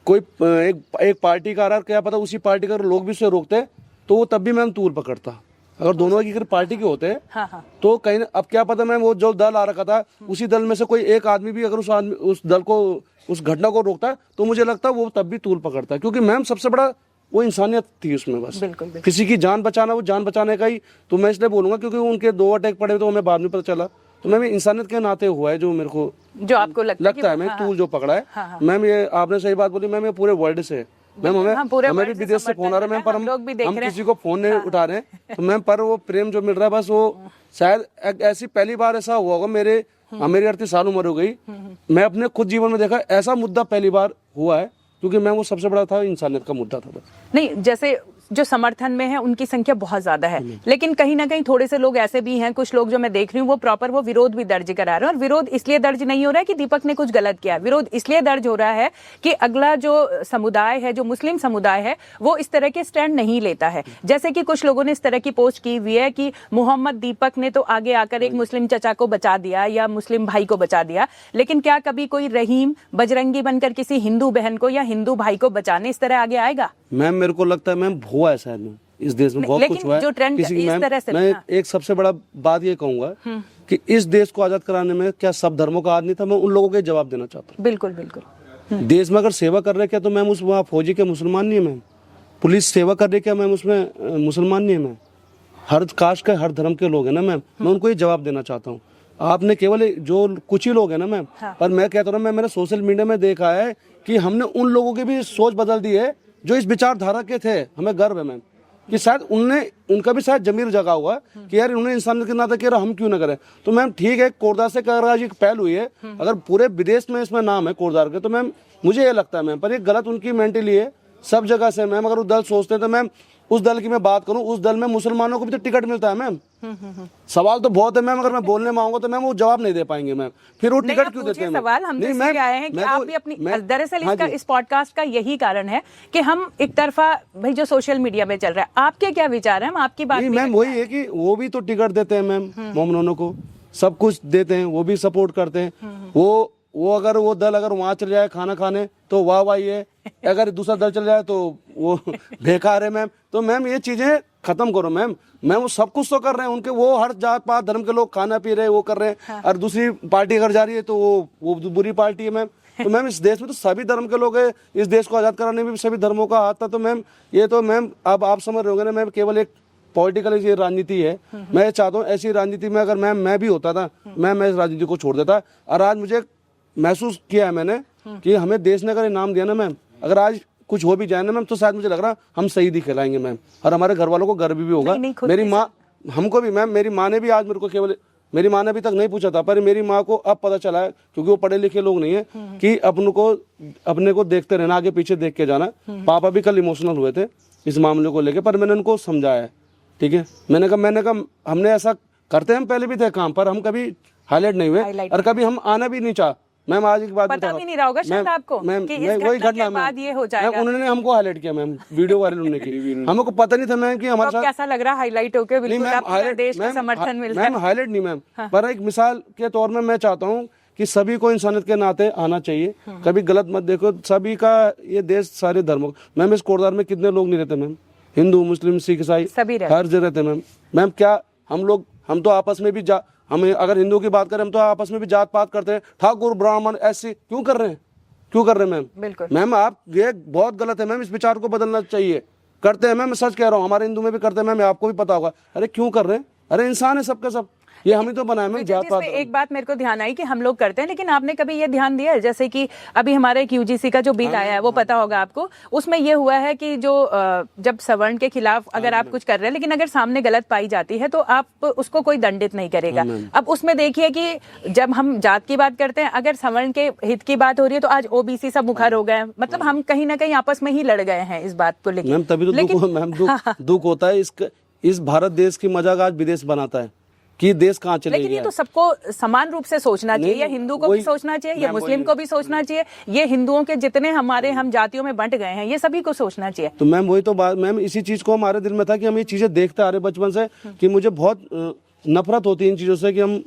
एक पार्टी का आ रहा, क्या पता उसी पार्टी का लोग भी उसे रोकते तो वो तब भी मैम तूल पकड़ता। अगर दोनों की अगर पार्टी के होते तो कहीं अब क्या पता मैम वो जो दल आ रखा था उसी दल में से कोई एक आदमी भी अगर उस दल को उस घटना को रोकता तो मुझे लगता वो तब भी तूल पकड़ता, क्योंकि मैम सबसे बड़ा वो इंसानियत थी उसमें। बस बिल्कुल। किसी की जान बचाना, वो जान बचाने का ही तो मैं इसलिए बोलूंगा क्योंकि उनके 2 अटैक पड़े तो हमें बाद में पता चला, तो मैम इंसानियत के नाते हुआ है जो मेरे को जो आपको लगता है मैम तूल जो पकड़ा है। मैम ये आपने सही बात बोली मैम, ये पूरे वर्ल्ड से मैम हमें भी विदेश से फोन आ रहा है मैम, पर हम किसी को फोन नहीं उठा रहे हैं तो मैम, पर वो प्रेम जो मिल रहा है बस वो शायद ऐसी पहली बार ऐसा हुआ होगा मेरे 38 साल उम्र हो गई, मैं अपने खुद जीवन में देखा ऐसा मुद्दा पहली बार हुआ है, क्योंकि मैं वो सबसे बड़ा था इंसानियत का मुद्दा था बस। नहीं, जैसे जो समर्थन में है उनकी संख्या बहुत ज्यादा है, लेकिन कहीं ना कहीं थोड़े से लोग ऐसे भी हैं, कुछ लोग जो मैं देख रही हूँ वो प्रॉपर वो विरोध भी दर्ज करा रहे हैं। और विरोध इसलिए दर्ज नहीं हो रहा है कि दीपक ने कुछ गलत किया, विरोध इसलिए दर्ज हो रहा है कि अगला जो समुदाय है, जो मुस्लिम समुदाय है, वो इस तरह के स्टैंड नहीं लेता है। जैसे कि कुछ लोगों ने इस तरह की पोस्ट की हुई है कि मोहम्मद दीपक ने तो आगे आकर एक मुस्लिम चचा को बचा दिया या मुस्लिम भाई को बचा दिया, लेकिन क्या कभी कोई रहीम बजरंगी बनकर किसी हिंदू बहन को या हिंदू भाई को बचाने इस तरह आगे आएगा? मैम मेरे को लगता है मैम हुआ है शायद मैम इस देश में बहुत कुछ हुआ है। जो ट्रेंड इस तरह से, मैं एक सबसे बड़ा बात ये कहूंगा कि इस देश को आजाद कराने में क्या सब धर्मों का आदमी था, मैं उन लोगों के जवाब देना चाहता हूँ। बिल्कुल बिल्कुल। देश में अगर सेवा कर रहे क्या तो मैम उस वहाँ फौजी के मुसलमान नहीं है मैम, पुलिस सेवा कर रही क्या मैम उसमें मुसलमान नहीं है मैम, हर कास्ट के हर धर्म के लोग हैं ना मैम, मैं उनको ये जवाब देना चाहता हूँ। आपने केवल जो कुछ ही लोग हैं ना मैम, पर मैं कहता हूँ मैंने सोशल मीडिया में देखा है कि हमने उन लोगों की भी सोच बदल दी है जो इस विचारधारा के थे। हमें गर्व है मैम कि शायद उनका भी शायद जमीर जगा हुआ कि यार उन्होंने इंसानियत के नाते किया, हम क्यों ना करें। तो मैम ठीक है, कोटद्वार से कर आज एक पहल हुई है, अगर पूरे विदेश में इसमें नाम है कोटद्वार के, तो मैम मुझे ये लगता है मैम, पर ये गलत उनकी मेंटली है सब जगह से मैम। अगर वो दल सोचते हैं तो मैम उस दल की मैं बात करूं, उस दल में मुसलमानों को भी तो टिकट मिलता है मैम। सवाल तो बहुत है मैम, अगर मैं बोलने में आऊंगा तो मैम वो जवाब नहीं दे पाएंगे मैम, फिर वो टिकट क्यों देते हैं? सवाल हम तो इसलिए आए हैं कि आप भी अपनी, दरअसल इसका इस पॉडकास्ट का यही कारण है कि हम एक तरफा भाई जो सोशल मीडिया में चल रहा है, आपके क्या विचार है? हम आपकी बात नहीं मैम, वही है कि वो भी तो टिकट देते हैं मैम, मोमनों को सब कुछ देते हैं, वो भी सपोर्ट करते हैं। वो अगर वो दल अगर वहां चले जाए खाना खाने तो वाह वाह है, अगर दूसरा दल चले जाए तो वो बेकार है मैम। तो मैम ये चीजें खत्म करो मैम, वो सब कुछ तो कर रहे हैं उनके, वो हर जात पात धर्म के लोग खाना पी रहे हैं, वो कर रहे हैं। और दूसरी पार्टी अगर जा रही है तो वो बुरी पार्टी है मैम। तो मैम इस देश में तो सभी धर्म के लोग हैं, इस देश को आजाद कराने में भी सभी धर्मों का हाथ था। तो मैम ये तो मैम अब आप समझ रहे होंगे ना मैम, केवल एक पॉलिटिकल ये राजनीति है। मैं चाहता हूँ ऐसी राजनीति में अगर मैं भी होता था, मैं इस राजनीति को छोड़ देता। और आज मुझे महसूस किया है मैंने कि हमें देश ने अगर इनाम दिया ना मैम, अगर आज कुछ हो भी जाए ना मैम, तो शायद मुझे लग रहा हम शहीदी खिलाएंगे मैम, और हमारे घर वालों को गर्व भी होगा। मेरी माँ, हमको भी मैम, मेरी माँ ने भी आज मेरे को केवल, मेरी माँ ने अभी तक नहीं पूछा था, पर मेरी माँ को अब पता चला है, क्योंकि वो पढ़े लिखे लोग नहीं है, कि अपने को देखते रहना, आगे पीछे देख के जाना। पापा भी कल इमोशनल हुए थे इस मामले को लेकर, पर मैंने उनको समझाया है। ठीक है, मैंने कहा हमने ऐसा करते हम पहले भी थे काम, पर हम कभी हाईलाइट नहीं हुए और कभी हम आना भी नहीं चाह। मैम आज एक बात पता भी नहीं रहा होगा शायद आपको कि इस घटना के बाद ये हो जाएगा। उन्होंने हमको हाईलाइट किया मैम, वीडियो वायरल होने की। हमको पता नहीं था मैम कि हमारे साथ कैसा लग रहा है हाईलाइट होके, बिल्कुल अपने देश का समर्थन मिल रहा है। मैम हाईलाइट नहीं मैम, पर एक मिसाल के तौर में मैं चाहता हूँ कि सभी को इंसानियत के नाते आना चाहिए, कभी गलत मत देखो। सभी का ये देश सारे धर्मों, मैम इस कोटद्वार में कितने लोग नहीं रहते मैम, हिंदू मुस्लिम सिख ईसाई हर जगह रहते मैम। मैम क्या हम तो आपस में भी हमें अगर हिंदू की बात करें, हम तो आपस में भी जात पात करते हैं, ठाकुर ब्राह्मण ऐसी क्यों कर रहे हैं मैम? बिल्कुल मैम आप ये बहुत गलत है मैम, इस विचार को बदलना चाहिए। करते हैं मैम, मैं सच कह रहा हूँ, हमारे हिंदू में भी करते हैं मैम, आपको भी पता होगा। अरे क्यों कर रहे हैं? अरे इंसान है सबके सब, ये हम ही तो बनाए मैम जात पात। एक बात मेरे को ध्यान आई कि हम लोग करते हैं, लेकिन आपने कभी ये ध्यान दिया है, जैसे कि अभी हमारे एक यूजीसी का जो बिल आया है वो पता होगा आपको, उसमें ये हुआ है कि जो जब सवर्ण के खिलाफ अगर आप कुछ कर रहे हैं, लेकिन अगर सामने गलत पाई जाती है तो आप उसको कोई दंडित नहीं करेगा। अब उसमें देखिए कि जब हम जात की बात करते हैं, अगर सवर्ण के हित की बात हो रही है तो आज ओबीसी सब मुखर हो गए, मतलब हम कहीं ना कहीं आपस में ही लड़ गए हैं इस बात को लेकर। तभी तो दुख होता है। इस भारत देश की मजाक आज विदेश बनाता है कि देश कहाँ चले गया। लेकिन ये तो सबको समान रूप से सोचना चाहिए, हिंदू को भी सोचना चाहिए, ये मुस्लिम को भी सोचना चाहिए, ये हिंदुओं के जितने हम जातियों में बंट गए हैं, ये सभी को सोचना चाहिए। तो मैम वही तो बात, मैम इसी चीज को हमारे दिल में था कि हम ये चीजें देखते आ रहे बचपन से, कि मुझे बहुत नफरत होती है इन चीजों से कि हम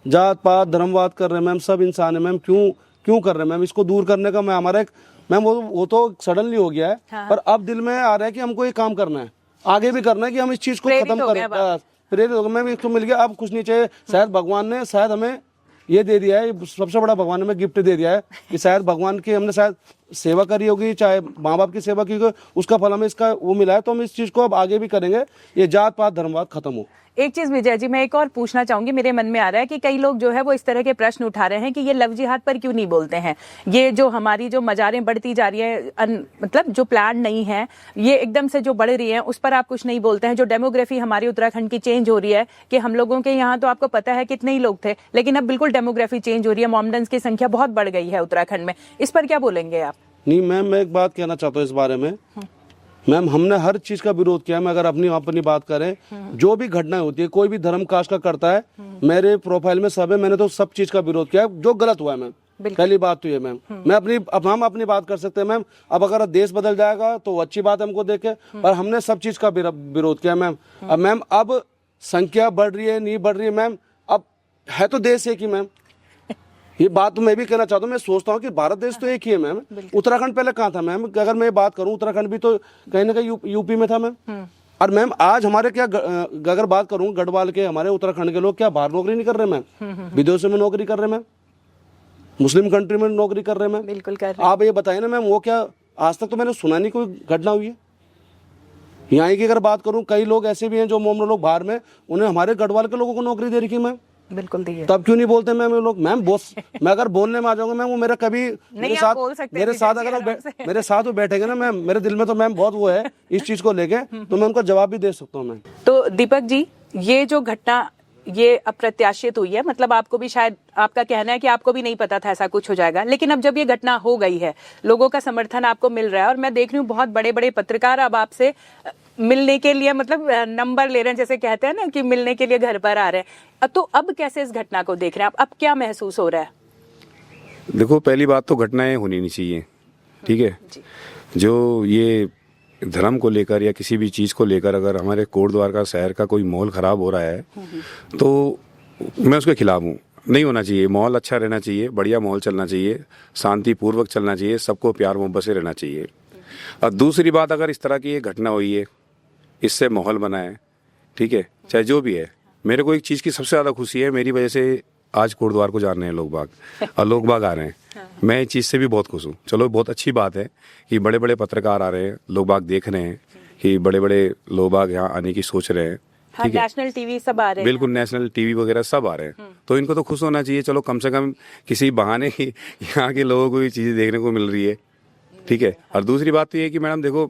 जात पात धर्मवाद कर रहे हैं। मैम सब इंसान है मैम, क्यों क्यों कर रहे हैं मैम? इसको दूर करने का मैं हमारा एक मैम वो तो सडनली हो गया है। हाँ। पर अब दिल में आ रहा है कि हमको ये काम करना है, आगे भी करना है कि हम इस चीज को प्रेरित खत्म हो गए करें। अब आप। प्रेरित हो गए मैम, इसको मिल गया, अब कुछ नहीं चाहिए। शायद भगवान ने शायद हमें ये दे दिया है, सबसे बड़ा भगवान ने हमें गिफ्ट दे दिया है कि शायद भगवान की हमने शायद सेवा करी होगी, चाहे माँ बाप की सेवा की होगी, उसका फल हमें इसका वो मिला है। तो हम इस चीज को अब आगे भी करेंगे, ये जात पात धर्मवाद खत्म हो। एक चीज विजय जी, मैं एक और पूछना चाहूंगी, मेरे मन में आ रहा है कि कई लोग जो है वो इस तरह के प्रश्न उठा रहे हैं कि ये लव जिहाद पर क्यों नहीं बोलते हैं। ये जो हमारी जो मजारें बढ़ती जा रही है, मतलब जो प्लान नहीं है, ये एकदम से जो बढ़ रही है, उस पर आप कुछ नहीं बोलते हैं। जो डेमोग्राफी हमारी उत्तराखंड की चेंज हो रही है कि हम लोगों के यहाँ तो आपको पता है कितने ही लोग थे, लेकिन अब बिल्कुल डेमोग्राफी चेंज हो रही है, मॉमडन्स की संख्या बहुत बढ़ गई है उत्तराखंड में। इस पर क्या बोलेंगे आप? नहीं मैम, मैं एक बात कहना चाहता हूँ इस बारे में। मैम हमने हर चीज का विरोध किया है। मैं अगर अपनी बात करें, जो भी घटनाएं होती है, कोई भी धर्म कास्ट का करता है, मेरे प्रोफाइल में सब है, मैंने तो सब चीज का विरोध किया है जो गलत हुआ है मैम। पहली बात तो ये मैम, मैं हम अपनी बात कर सकते हैं मैम। अब अगर देश बदल जाएगा तो अच्छी बात है हमको देखे, पर हमने सब चीज का विरोध किया मैम। अब मैम अब संख्या बढ़ रही है, नहीं बढ़ रही है मैम, अब है तो देश एक ही मैम। ये बात तो मैं भी कहना चाहता हूँ, मैं सोचता हूँ कि भारत देश तो एक ही है मैम। उत्तराखंड पहले कहाँ था मैम? अगर मैं बात करूँ, उत्तराखंड भी तो कहीं ना कहीं यूपी में था मैम। और मैम आज हमारे क्या अगर बात करूँ, गढ़वाल के हमारे उत्तराखंड के लोग क्या बाहर नौकरी नहीं कर रहे मैम? विदेशों में नौकरी कर रहे मैम, मुस्लिम कंट्री में नौकरी कर रहे मैम। बिल्कुल कर रहे हैं। आप ये बताइए ना मैम, वो क्या आज तक तो मैंने सुना नहीं कोई घटना हुई है। यहाँ की अगर बात करूँ, कई लोग ऐसे भी हैं जो मोमन लोग बाहर में, उन्हें हमारे गढ़वाल के लोगों को नौकरी दे रखी है मैम। बिल्कुल दी है। तब क्यों नहीं बोलते मैम ये लोग? मैम बॉस, मैं अगर बोलने में आ जाऊंगा मैम, वो मेरा कभी मेरे साथ मेरे साथ वो बैठेंगे ना मैम, मेरे दिल में तो मैम बहुत वो है इस चीज को लेके, तो मैं उनको जवाब भी दे सकता हूँ मैम। तो दीपक जी, ये जो घटना ये अप्रत्याशित हुई है, मतलब आपको भी शायद, आपका कहना है कि आपको भी नहीं पता था ऐसा कुछ हो जाएगा, लेकिन अब जब ये घटना हो गई है, लोगों का समर्थन आपको मिल रहा है, और मैं देख रही हूँ बहुत बड़े बड़े पत्रकार अब आपसे मिलने के लिए, मतलब नंबर ले रहे हैं, जैसे कहते हैं ना कि मिलने के लिए घर पर आ रहे हैं। तो अब कैसे इस घटना को देख रहे हैं आप? अब क्या महसूस हो रहा है? देखो, पहली बात तो घटनाएं होनी नहीं चाहिए, ठीक है। जो ये धर्म को लेकर या किसी भी चीज़ को लेकर अगर हमारे कोट द्वारका शहर का कोई माहौल ख़राब हो रहा है तो मैं उसके खिलाफ हूँ। नहीं होना चाहिए, माहौल अच्छा रहना चाहिए, बढ़िया माहौल चलना चाहिए, शांतिपूर्वक चलना चाहिए, सबको प्यार मोहब्बत से रहना चाहिए। और दूसरी बात, अगर इस तरह की एक घटना हुई है, इससे माहौल बना है, ठीक है, चाहे जो भी है, मेरे को एक चीज़ की सबसे ज़्यादा खुशी है, मेरी वजह से आज कोटद्वार को जान रहे हैं लोग बाग, और लोग बाग आ रहे हैं। मैं इस चीज़ से भी बहुत खुश हूँ। चलो, बहुत अच्छी बात है कि बड़े बड़े पत्रकार आ रहे हैं, लोग बाग देख रहे हैं कि बड़े बड़े लोग बाग यहाँ आने की सोच रहे हैं। हाँ, नेशनल टीवी सब आ रहे हैं। बिल्कुल, नेशनल टीवी वगैरह सब आ रहे हैं, तो इनको तो खुश होना चाहिए। चलो, कम से कम किसी बहाने ही यहाँ के लोगों को ये चीज़ें देखने को मिल रही है, ठीक है। और दूसरी बात तो ये है कि मैडम देखो,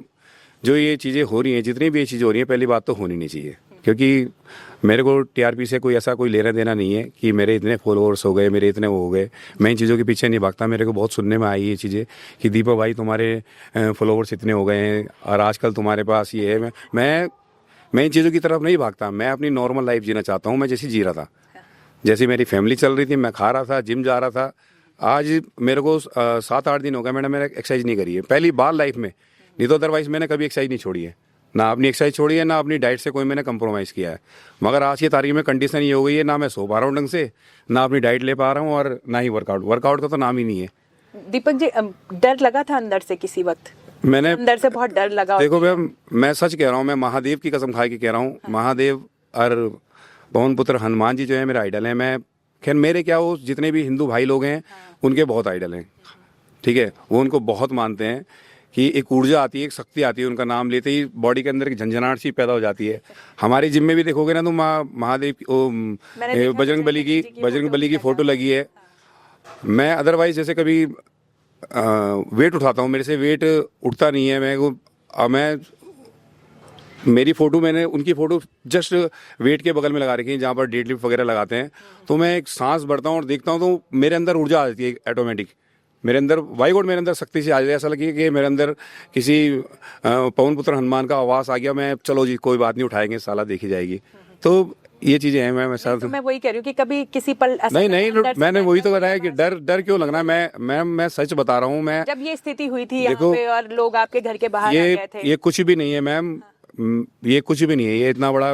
जो ये चीज़ें हो रही हैं, जितनी भी ये चीज़ें हो रही हैं, पहली बात तो होनी नहीं चाहिए, क्योंकि मेरे को टीआरपी से कोई ऐसा कोई लेना देना नहीं है कि मेरे इतने फॉलोअर्स हो गए, मेरे इतने वो हो गए। मैं इन चीज़ों के पीछे नहीं भागता। मेरे को बहुत सुनने में आई ये चीज़ें कि दीपक भाई तुम्हारे फॉलोअर्स इतने हो गए हैं और आजकल तुम्हारे पास ये है। मैं इन चीज़ों की तरफ नहीं भागता। मैं अपनी नॉर्मल लाइफ जीना चाहता हूँ, मैं जैसी जी रहा था, जैसी मेरी फैमिली चल रही थी, मैं खा रहा था, जिम जा रहा था। आज मेरे को 7-8 दिन हो गए मैंने एक्सरसाइज नहीं करी है, पहली बार लाइफ में। नहीं तो अदरवाइज मैंने कभी एक्सरसाइज नहीं छोड़ी है, ना अपनी एक्सरसाइज छोड़ी है, ना अपनी डाइट से कोई मैंने कंप्रोमाइज़ किया है। मगर आज की तारीख में कंडीशन ये हो गई है, ना मैं सो पा रहा हूँ ढंग से, ना अपनी डाइट ले पा रहा हूँ, और ना ही वर्कआउट का तो नाम ही नहीं है। दीपक जी, डर लगा था अंदर से किसी वक्त? मैंने अंदर से बहुत डर लगा? देखो मैं सच कह रहा हूँ, मैं महादेव की कसम खा के कह रहा हूँ, महादेव और पवन पुत्र हनुमान जी जो है मेरे आइडल हैं। मैं खैर, मेरे क्या, वो जितने भी हिंदू भाई लोग हैं उनके बहुत आइडल हैं, ठीक है। वो उनको बहुत मानते हैं कि एक ऊर्जा आती है, एक शक्ति आती है, उनका नाम लेते ही बॉडी के अंदर एक झंझनाहट सी पैदा हो जाती है। हमारे जिम में भी देखोगे ना तो महादेव की, बजरंग बली की फोटो लगी है। मैं अदरवाइज जैसे कभी वेट उठाता हूँ, मेरे से वेट उठता नहीं है। मैं मेरी फ़ोटो, मैंने उनकी फ़ोटो जस्ट वेट के बगल में लगा रखी है, जहाँ पर डेडलिफ्ट वगैरह लगाते हैं। तो मैं एक सांस भरता हूँ और देखता हूँ तो मेरे अंदर ऊर्जा आ जाती है ऑटोमेटिक। मेरे अंदर बाई गॉड, मेरे अंदर शक्ति से आ जाए। ऐसा लगे कि मेरे अंदर किसी पवन पुत्र हनुमान का आवास आ गया। मैं चलो जी, कोई बात नहीं, उठाएंगे, साला देखी जाएगी। तो ये चीजें हैं। मैं वही कह रही हूँ कि कभी किसी पल नहीं, मैंने वही तो बताया कि डर क्यों लगना। मैं सच बता रहा हूँ। मैं जब ये स्थिति हुई थी यहाँ पे और लोग आपके घर के बाहर आ गए थे, ये कुछ भी नहीं है मैम, ये कुछ भी नहीं है। ये इतना बड़ा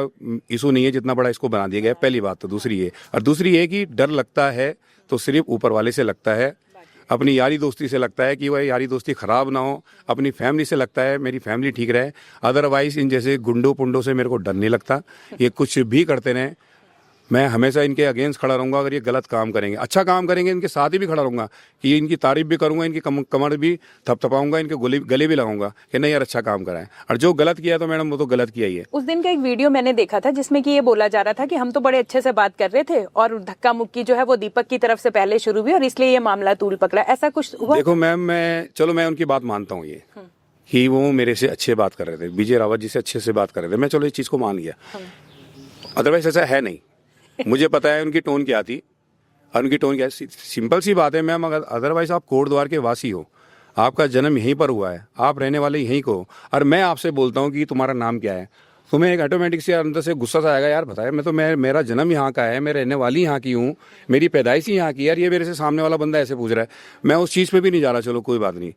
इशू नहीं है जितना बड़ा इसको बना दिया गया। पहली बात तो। दूसरी है कि डर लगता है तो सिर्फ ऊपर वाले से लगता है, अपनी यारी दोस्ती से लगता है कि वह यारी दोस्ती ख़राब ना हो, अपनी फैमिली से लगता है मेरी फैमिली ठीक रहे। अदरवाइज़ इन जैसे गुंडों पुंडों से मेरे को डर नहीं लगता। ये कुछ भी करते रहें, मैं हमेशा इनके अगेंस्ट खड़ा रहूँगा। अगर ये गलत काम करेंगे, अच्छा काम करेंगे, इनके साथ ही भी खड़ा रहूँगा कि इनकी तारीफ भी करूँगा, इनकी कमर भी थपथपाऊँगा, इनके गले भी लगाऊंगा कि नहीं यार अच्छा काम करा है। और जो गलत किया तो मैडम वो तो गलत किया ही है। उस दिन का एक वीडियो मैंने देखा था जिसमें कि ये बोला जा रहा था कि हम तो बड़े अच्छे से बात कर रहे थे और धक्का मुक्की जो है वो दीपक की तरफ से पहले शुरू हुई और इसलिए ये मामला तूल पकड़ा, ऐसा कुछ हुआ? देखो मैम, मैं उनकी बात मानता हूँ ये कि वो मेरे से अच्छे बात कर रहे थे, विजय रावत जी से अच्छे से बात कर रहे थे, मैं चलो इस चीज़ को मान गया। अदरवाइज ऐसा है नहीं। मुझे पता है उनकी टोन क्या थी और उनकी टोन क्या है। सिंपल सी बात है मैम, अगर अदरवाइज आप कोटद्वार के वासी हो, आपका जन्म यहीं पर हुआ है, आप रहने वाले यहीं को, और मैं आपसे बोलता हूँ कि तुम्हारा नाम क्या है, तुम्हें एक ऑटोमेटिक से अंदर से गुस्सा सा आएगा, यार बताया मेरा जन्म यहाँ का है, मैं रहने वाली यहाँ की हूँ, मेरी पैदाइश ही यहाँ की, यार ये मेरे से सामने वाला बंदा ऐसे पूछ रहा है। मैं उस चीज़ पे भी नहीं जा रहा, चलो कोई बात नहीं।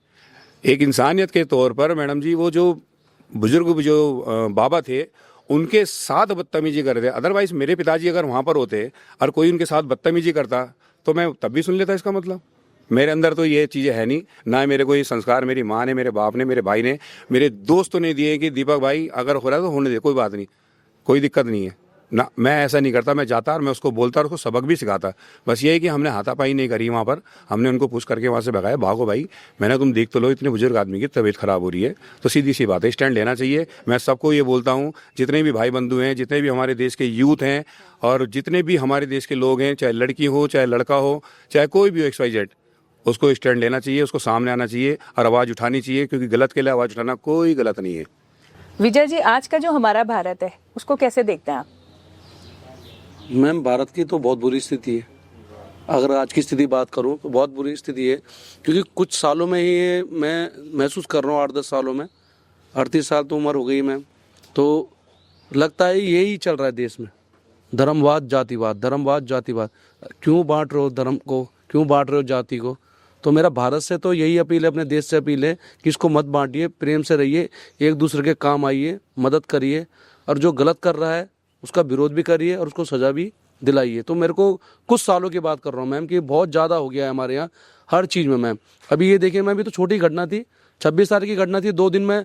एक इंसानियत के तौर पर मैडम जी, वो जो बुजुर्ग जो बाबा थे उनके साथ बदतमीजी कर रहे थे। अदरवाइज मेरे पिताजी अगर वहाँ पर होते और कोई उनके साथ बदतमीजी करता तो मैं तब भी सुन लेता। इसका मतलब मेरे अंदर तो ये चीज़ें है नहीं, ना मेरे को ये संस्कार मेरी माँ ने, मेरे बाप ने, मेरे भाई ने, मेरे दोस्तों ने दिए कि दीपक भाई अगर हो रहा है तो होने दे, कोई बात नहीं, कोई दिक्कत नहीं है ना। मैं ऐसा नहीं करता, मैं जाता और मैं उसको बोलता और उसको सबक भी सिखाता। बस ये है कि हमने हाथापाई नहीं करी वहाँ पर, हमने उनको पुश करके वहाँ से भगाया, भागो भाई, मैंने तुम देख तो लो इतने बुजुर्ग आदमी की तबीयत खराब हो रही है, तो सीधी सी बात है स्टैंड लेना चाहिए। मैं सबको ये बोलता हूँ, जितने भी भाई बंधु हैं, जितने भी हमारे देश के यूथ हैं और जितने भी हमारे देश के लोग हैं, चाहे लड़की हो चाहे लड़का हो चाहे कोई भी हो, XYZ, उसको स्टैंड लेना चाहिए, उसको सामने आना चाहिए और आवाज़ उठानी चाहिए, क्योंकि गलत के लिए आवाज़ उठाना कोई गलत नहीं है। विजय जी, आज का जो हमारा भारत है उसको कैसे देखते हैं आप? मैम, भारत की तो बहुत बुरी स्थिति है। अगर आज की स्थिति बात करूं तो बहुत बुरी स्थिति है, क्योंकि कुछ सालों में ही ये मैं महसूस कर रहा हूँ, 8-10 सालों में, 38 साल तो उम्र हो गई मैम, तो लगता है यही चल रहा है देश में, धर्मवाद जातिवाद, धर्मवाद जातिवाद। क्यों बांट रहे हो धर्म को, क्यों बांट रहे हो जाति को? तो मेरा भारत से तो यही अपील है, अपने देश से अपील है कि इसको मत बांटिए, प्रेम से रहिए, एक दूसरे के काम आइए, मदद करिए, और जो गलत कर रहा है उसका विरोध भी करिए और उसको सज़ा भी दिलाइए। तो मेरे को कुछ सालों की बात कर रहा हूँ मैम कि बहुत ज़्यादा हो गया है हमारे यहाँ हर चीज़ में मैम। अभी ये देखिए मैम, ये तो छोटी घटना थी, 26 तारीख की घटना थी, 2 दिन में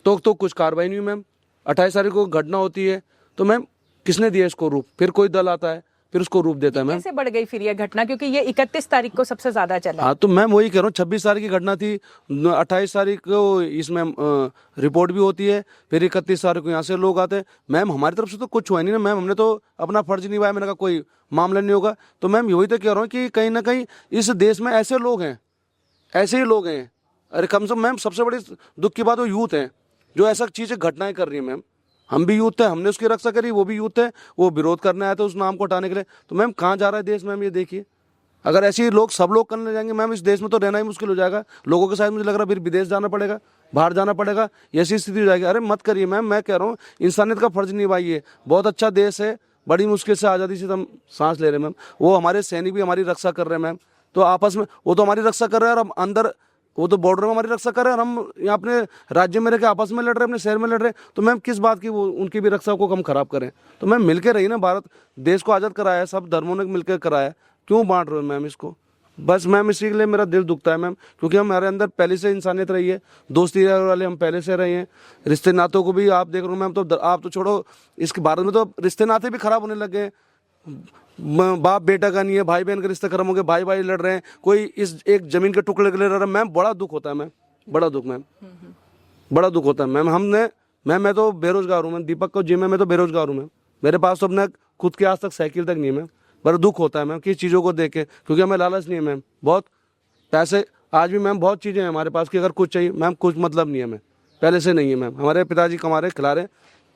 तो कुछ कार्रवाई नहीं हुई मैम। 28 तारीख को घटना होती है तो मैम किसने दिया इसको रूप? फिर कोई दल आता है, फिर उसको रूप देता है मैम। कैसे बढ़ गई फिर ये घटना, क्योंकि ये 31 तारीख को सबसे ज्यादा चला? हाँ, तो मैम वही कह रहा हूँ, 26 तारीख की घटना थी, 28 तारीख को इसमें रिपोर्ट भी होती है, फिर 31 तारीख को यहाँ से लोग आते हैं। मैम हमारी तरफ से तो कुछ हुआ नहीं ना मैम, हमने तो अपना फर्ज निभाया, मैंने कहा कोई मामला नहीं होगा। तो मैम यही तो कह रहा हूँ कि कहीं ना कहीं इस देश में ऐसे लोग हैं, ऐसे ही लोग हैं। अरे कम से कम मैम सबसे बड़ी दुख की बात वो यूथ है जो ऐसा चीज़ें घटनाएं कर रही है मैम। हम भी यूथ थे, हमने उसकी रक्षा करी, वो भी यूथ है, वो विरोध करने आए थे उस नाम को हटाने के लिए। तो मैम कहाँ जा रहा है देश मैम, ये देखिए। अगर ऐसे ही लोग सब लोग करने जाएंगे मैम, इस देश में तो रहना ही मुश्किल हो जाएगा लोगों के साथ। मुझे लग रहा है फिर विदेश जाना पड़ेगा, बाहर जाना पड़ेगा, ऐसी स्थिति हो जाएगी। अरे मत करिए मैम, मैं कह रहा हूँ इंसानियत का फर्ज निभाइए। बहुत अच्छा देश है, बड़ी मुश्किल से आज़ादी से हम सांस ले रहे हैं मैम। वो हमारे सैनिक भी हमारी रक्षा कर रहे हैं मैम, तो आपस में वो तो हमारी रक्षा कर रहे हैं और हम अंदर, वो तो बॉर्डर में हमारी रक्षा कर रहे हैं और हम यहाँ अपने राज्य में रह के आपस में लड़ रहे हैं, अपने शहर में लड़ रहे हैं। तो मैम किस बात की वो उनकी भी रक्षा को हम खराब करें? तो मैम मिलकर रही ना, भारत देश को आज़ाद कराया है, सब धर्मों ने मिलकर कराया, क्यों बांट रहे हो मैम इसको? बस मैम इसी के लिए मेरा दिल दुखता है मैम, क्योंकि हमारे अंदर पहले से इंसानियत रही है, दोस्ती वाले हम पहले से रहे हैं। रिश्ते नातों को भी आप देख रहे हो मैम, तो आप तो छोड़ो, इसके भारत में तो रिश्ते नाते भी खराब होने लगे हैं। बाप बेटा का नहीं है, भाई बहन के रिश्ते खत्म हो गए, भाई भाई लड़ रहे हैं, कोई इस एक जमीन के टुकड़े के लिए लड़ रहा है मैम। बड़ा दुख होता है मैम, बड़ा दुख मैम, बड़ा दुख होता है मैम। मैं तो बेरोजगार हूँ मैम, दीपक को जिम्मे मैं तो बेरोजगार हूँ मैम, मेरे पास तो अपना खुद की आज तक साइकिल तक नहीं है मैम। बड़ा दुख होता है मैम किस चीज़ों को देख के, क्योंकि हमें लालच नहीं है मैम, बहुत पैसे आज भी मैम बहुत चीज़ें हैं हमारे पास कि अगर कुछ चाहिए मैम, कुछ मतलब नहीं है हमें, पहले से नहीं है मैम। हमारे पिताजी कमा रहे खिला रहे,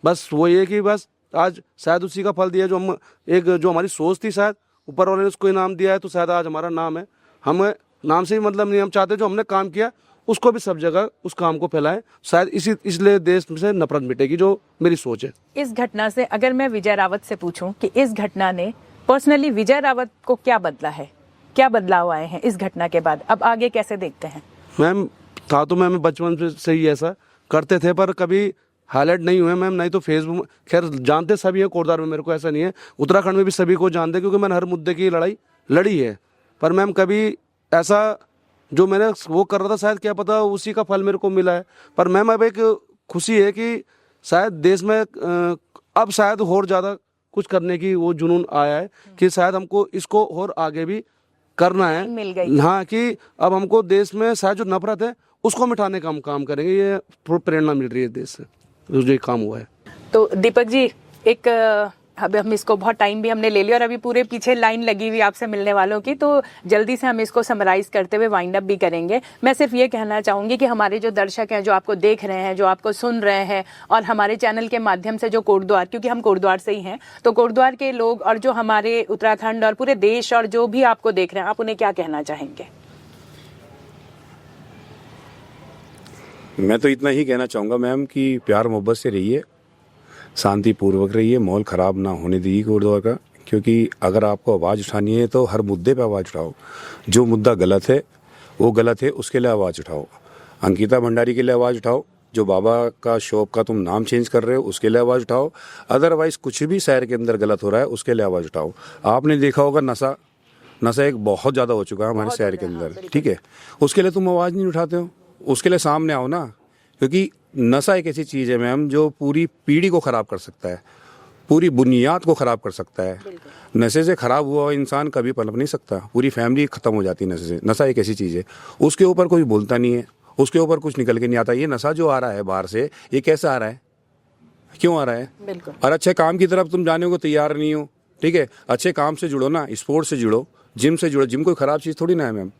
बस वो ये कि बस आज शायद उसी का फल दिया जो हम एक जो हमारी सोच थी, शायद ऊपर वाले ने उसको इनाम दिया है, तो शायद आज हमारा नाम है। हमें नाम से ही मतलब नहीं, हम चाहते जो हमने काम किया उसको भी सब जगह उस काम को फैलाएं, शायद इसलिए देश से नफरत मिटेगी, जो मेरी सोच है। इस घटना से अगर मैं विजय रावत से पूछूं कि इस घटना ने पर्सनली विजय रावत को क्या बदला है, क्या बदलाव आए हैं इस घटना के बाद, अब आगे कैसे देखते हैं? मैम था तो मैम बचपन से ही ऐसा करते थे, पर कभी हाईलाइट नहीं हुए मैम, नहीं तो फेसबुक, खैर जानते सभी है कोटद्वार में, मेरे को ऐसा नहीं है, उत्तराखंड में भी सभी को जानते, क्योंकि मैंने हर मुद्दे की लड़ाई लड़ी है। पर मैम कभी ऐसा जो मैंने वो कर रहा था शायद क्या पता उसी का फल मेरे को मिला है। पर मैम अब एक खुशी है कि शायद देश में अब शायद और ज़्यादा कुछ करने की वो जुनून आया है कि शायद हमको इसको और आगे भी करना है। मिल गई। हाँ, कि अब हमको देश में शायद जो नफरत है उसको मिटाने का हम काम करेंगे। ये थोड़ी प्रेरणा मिल रही है देश से, जो ये काम हुआ है। तो दीपक जी, एक अब हम इसको बहुत टाइम भी हमने ले लिया और अभी पूरे पीछे लाइन लगी हुई आपसे मिलने वालों की, तो जल्दी से हम इसको समराइज करते हुए वाइंड अप भी करेंगे। मैं सिर्फ ये कहना चाहूँगी कि हमारे जो दर्शक हैं, जो आपको देख रहे हैं, जो आपको सुन रहे हैं, और हमारे चैनल के माध्यम से जो कोटद्वार, क्योंकि हम कोटद्वार से ही हैं, तो कोटद्वार के लोग और जो हमारे उत्तराखंड और पूरे देश और जो भी आपको देख रहे हैं, आप उन्हें क्या कहना चाहेंगे? मैं तो इतना ही कहना चाहूँगा मैम कि प्यार मोहब्बत से रहिए, शांतिपूर्वक रहिए, माहौल ख़राब ना होने दीजिए कोटद्वार का। क्योंकि अगर आपको आवाज़ उठानी है तो हर मुद्दे पे आवाज़ उठाओ। जो मुद्दा गलत है वो गलत है, उसके लिए आवाज़ उठाओ। अंकिता भंडारी के लिए आवाज़ उठाओ। जो बाबा का शॉप का तुम नाम चेंज कर रहे हो उसके लिए आवाज़ उठाओ। अदरवाइज़ कुछ भी शहर के अंदर गलत हो रहा है उसके लिए आवाज़ उठाओ। आपने देखा होगा नशा एक बहुत ज़्यादा हो चुका है हमारे शहर के अंदर, ठीक है। उसके लिए तुम आवाज़ नहीं उठाते हो, उसके लिए सामने आओ ना। क्योंकि नशा एक ऐसी चीज़ है मैम जो पूरी पीढ़ी को ख़राब कर सकता है, पूरी बुनियाद को ख़राब कर सकता है। नशे से ख़राब हुआ इंसान कभी पनप नहीं सकता, पूरी फैमिली ख़त्म हो जाती है नशे से। नशा एक ऐसी चीज़ है, उसके ऊपर कोई बोलता नहीं है, उसके ऊपर कुछ निकल के नहीं आता। ये नशा जो आ रहा है बाहर से, ये कैसा आ रहा है, क्यों आ रहा है? बिल्कुल। और अच्छे काम की तरफ तुम जाने को तैयार नहीं हो, ठीक है। अच्छे काम से जुड़ो ना, स्पोर्ट्स से जुड़ो, जिम से जुड़ो। जिम कोई ख़राब चीज़ थोड़ी ना है मैम,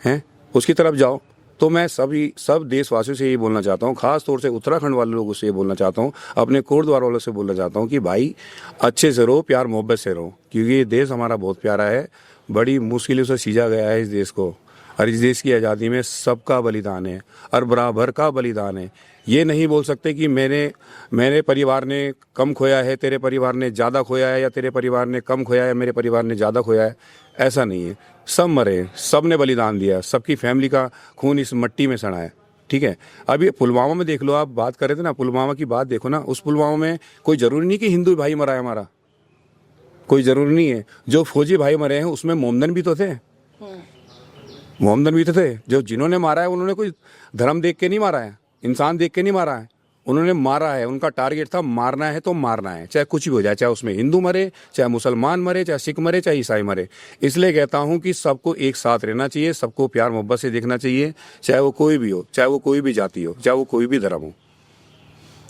हैं, उसकी तरफ जाओ। तो मैं सब देशवासियों से ये बोलना चाहता हूँ, खास तौर से उत्तराखंड वाले लोगों से ये बोलना चाहता हूँ, अपने कोटद्वार वालों से बोलना चाहता हूँ कि भाई अच्छे से रहो, प्यार मोहब्बत से रहो। क्योंकि ये देश हमारा बहुत प्यारा है, बड़ी मुश्किलों से सींचा गया है इस देश को। और इस देश की आज़ादी में सबका बलिदान है और बराबर का बलिदान है। ये नहीं बोल सकते कि मेरे परिवार ने कम खोया है, तेरे परिवार ने ज़्यादा खोया है, या तेरे परिवार ने कम खोया है, मेरे परिवार ने ज़्यादा खोया है। ऐसा नहीं है, सब मरे, सब ने बलिदान दिया, सबकी फैमिली का खून इस मिट्टी में सड़ा है, ठीक है। अभी पुलवामा में देख लो, आप बात कर रहे थे ना, पुलवामा की बात देखो ना। उस पुलवामा में कोई ज़रूरी नहीं कि हिंदू भाई मरा है हमारा, कोई ज़रूरी नहीं है। जो फौजी भाई मरे हैं उसमें मोमदन भी तो थे, मोमदन भी तो थे। जो जिन्होंने मारा है उन्होंने कोई धर्म देख के नहीं मारा है, इंसान देख के नहीं मारा है, उन्होंने मारा है। उनका टारगेट था मारना है तो मारना है, चाहे कुछ भी हो जाए, चाहे उसमें हिंदू मरे, चाहे मुसलमान मरे, चाहे सिख मरे, चाहे ईसाई मरे। इसलिए कहता हूं कि सबको एक साथ रहना चाहिए, सबको प्यार मोहब्बत से देखना चाहिए, चाहे वो कोई भी हो, चाहे वो कोई भी जाति हो, चाहे वो कोई भी धर्म हो।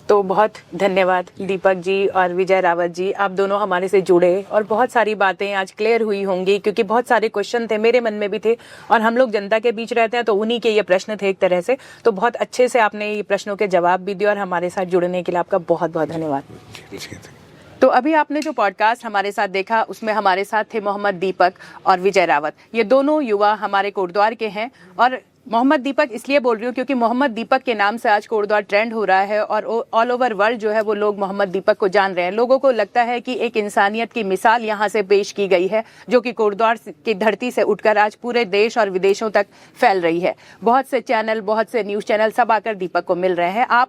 तो बहुत धन्यवाद दीपक जी और विजय रावत जी, आप दोनों हमारे से जुड़े और बहुत सारी बातें आज क्लियर हुई होंगी, क्योंकि बहुत सारे क्वेश्चन थे, मेरे मन में भी थे, और हम लोग जनता के बीच रहते हैं तो उन्हीं के ये प्रश्न थे एक तरह से। तो बहुत अच्छे से आपने ये प्रश्नों के जवाब भी दिए और हमारे साथ जुड़ने के लिए आपका बहुत बहुत धन्यवाद। तो अभी आपने जो पॉडकास्ट हमारे साथ देखा उसमें हमारे साथ थे मोहम्मद दीपक और विजय रावत। ये दोनों युवा हमारे कोटद्वार के हैं, और मोहम्मद दीपक इसलिए बोल रही हूँ क्योंकि मोहम्मद दीपक के नाम से आज कोटद्वार ट्रेंड हो रहा है और ऑल ओवर वर्ल्ड जो है वो लोग मोहम्मद दीपक को जान रहे हैं। लोगों को लगता है कि एक इंसानियत की मिसाल यहाँ से पेश की गई है, जो कि कोटद्वार की धरती से उठकर आज पूरे देश और विदेशों तक फैल रही है। बहुत से चैनल, बहुत से न्यूज़ चैनल सब आकर दीपक को मिल रहे हैं।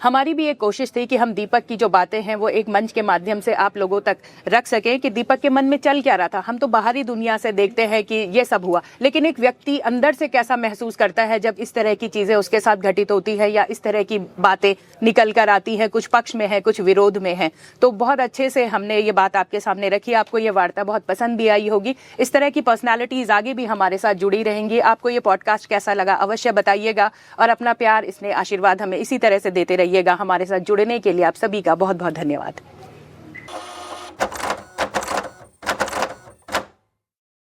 हमारी भी एक कोशिश थी कि हम दीपक की जो बातें हैं वो एक मंच के माध्यम से आप लोगों तक रख सकें कि दीपक के मन में चल क्या रहा था। हम तो बाहरी दुनिया से देखते हैं कि ये सब हुआ, लेकिन एक व्यक्ति अंदर से कैसा महसूस करता है जब इस तरह की चीज़ें उसके साथ घटित होती है या इस तरह की बातें निकल कर आती है, कुछ पक्ष में है, कुछ विरोध में है। तो बहुत अच्छे से हमने ये बात आपके सामने रखी। आपको ये वार्ता बहुत पसंद भी आई होगी। इस तरह की पर्सनैलिटीज़ आगे भी हमारे साथ जुड़ी रहेंगी। आपको ये पॉडकास्ट कैसा लगा अवश्य बताइएगा, और अपना प्यार, इसने आशीर्वाद हमें इसी तरह से देते रहिएगा। हमारे साथ जुड़ने के लिए आप सभी का बहुत बहुत धन्यवाद।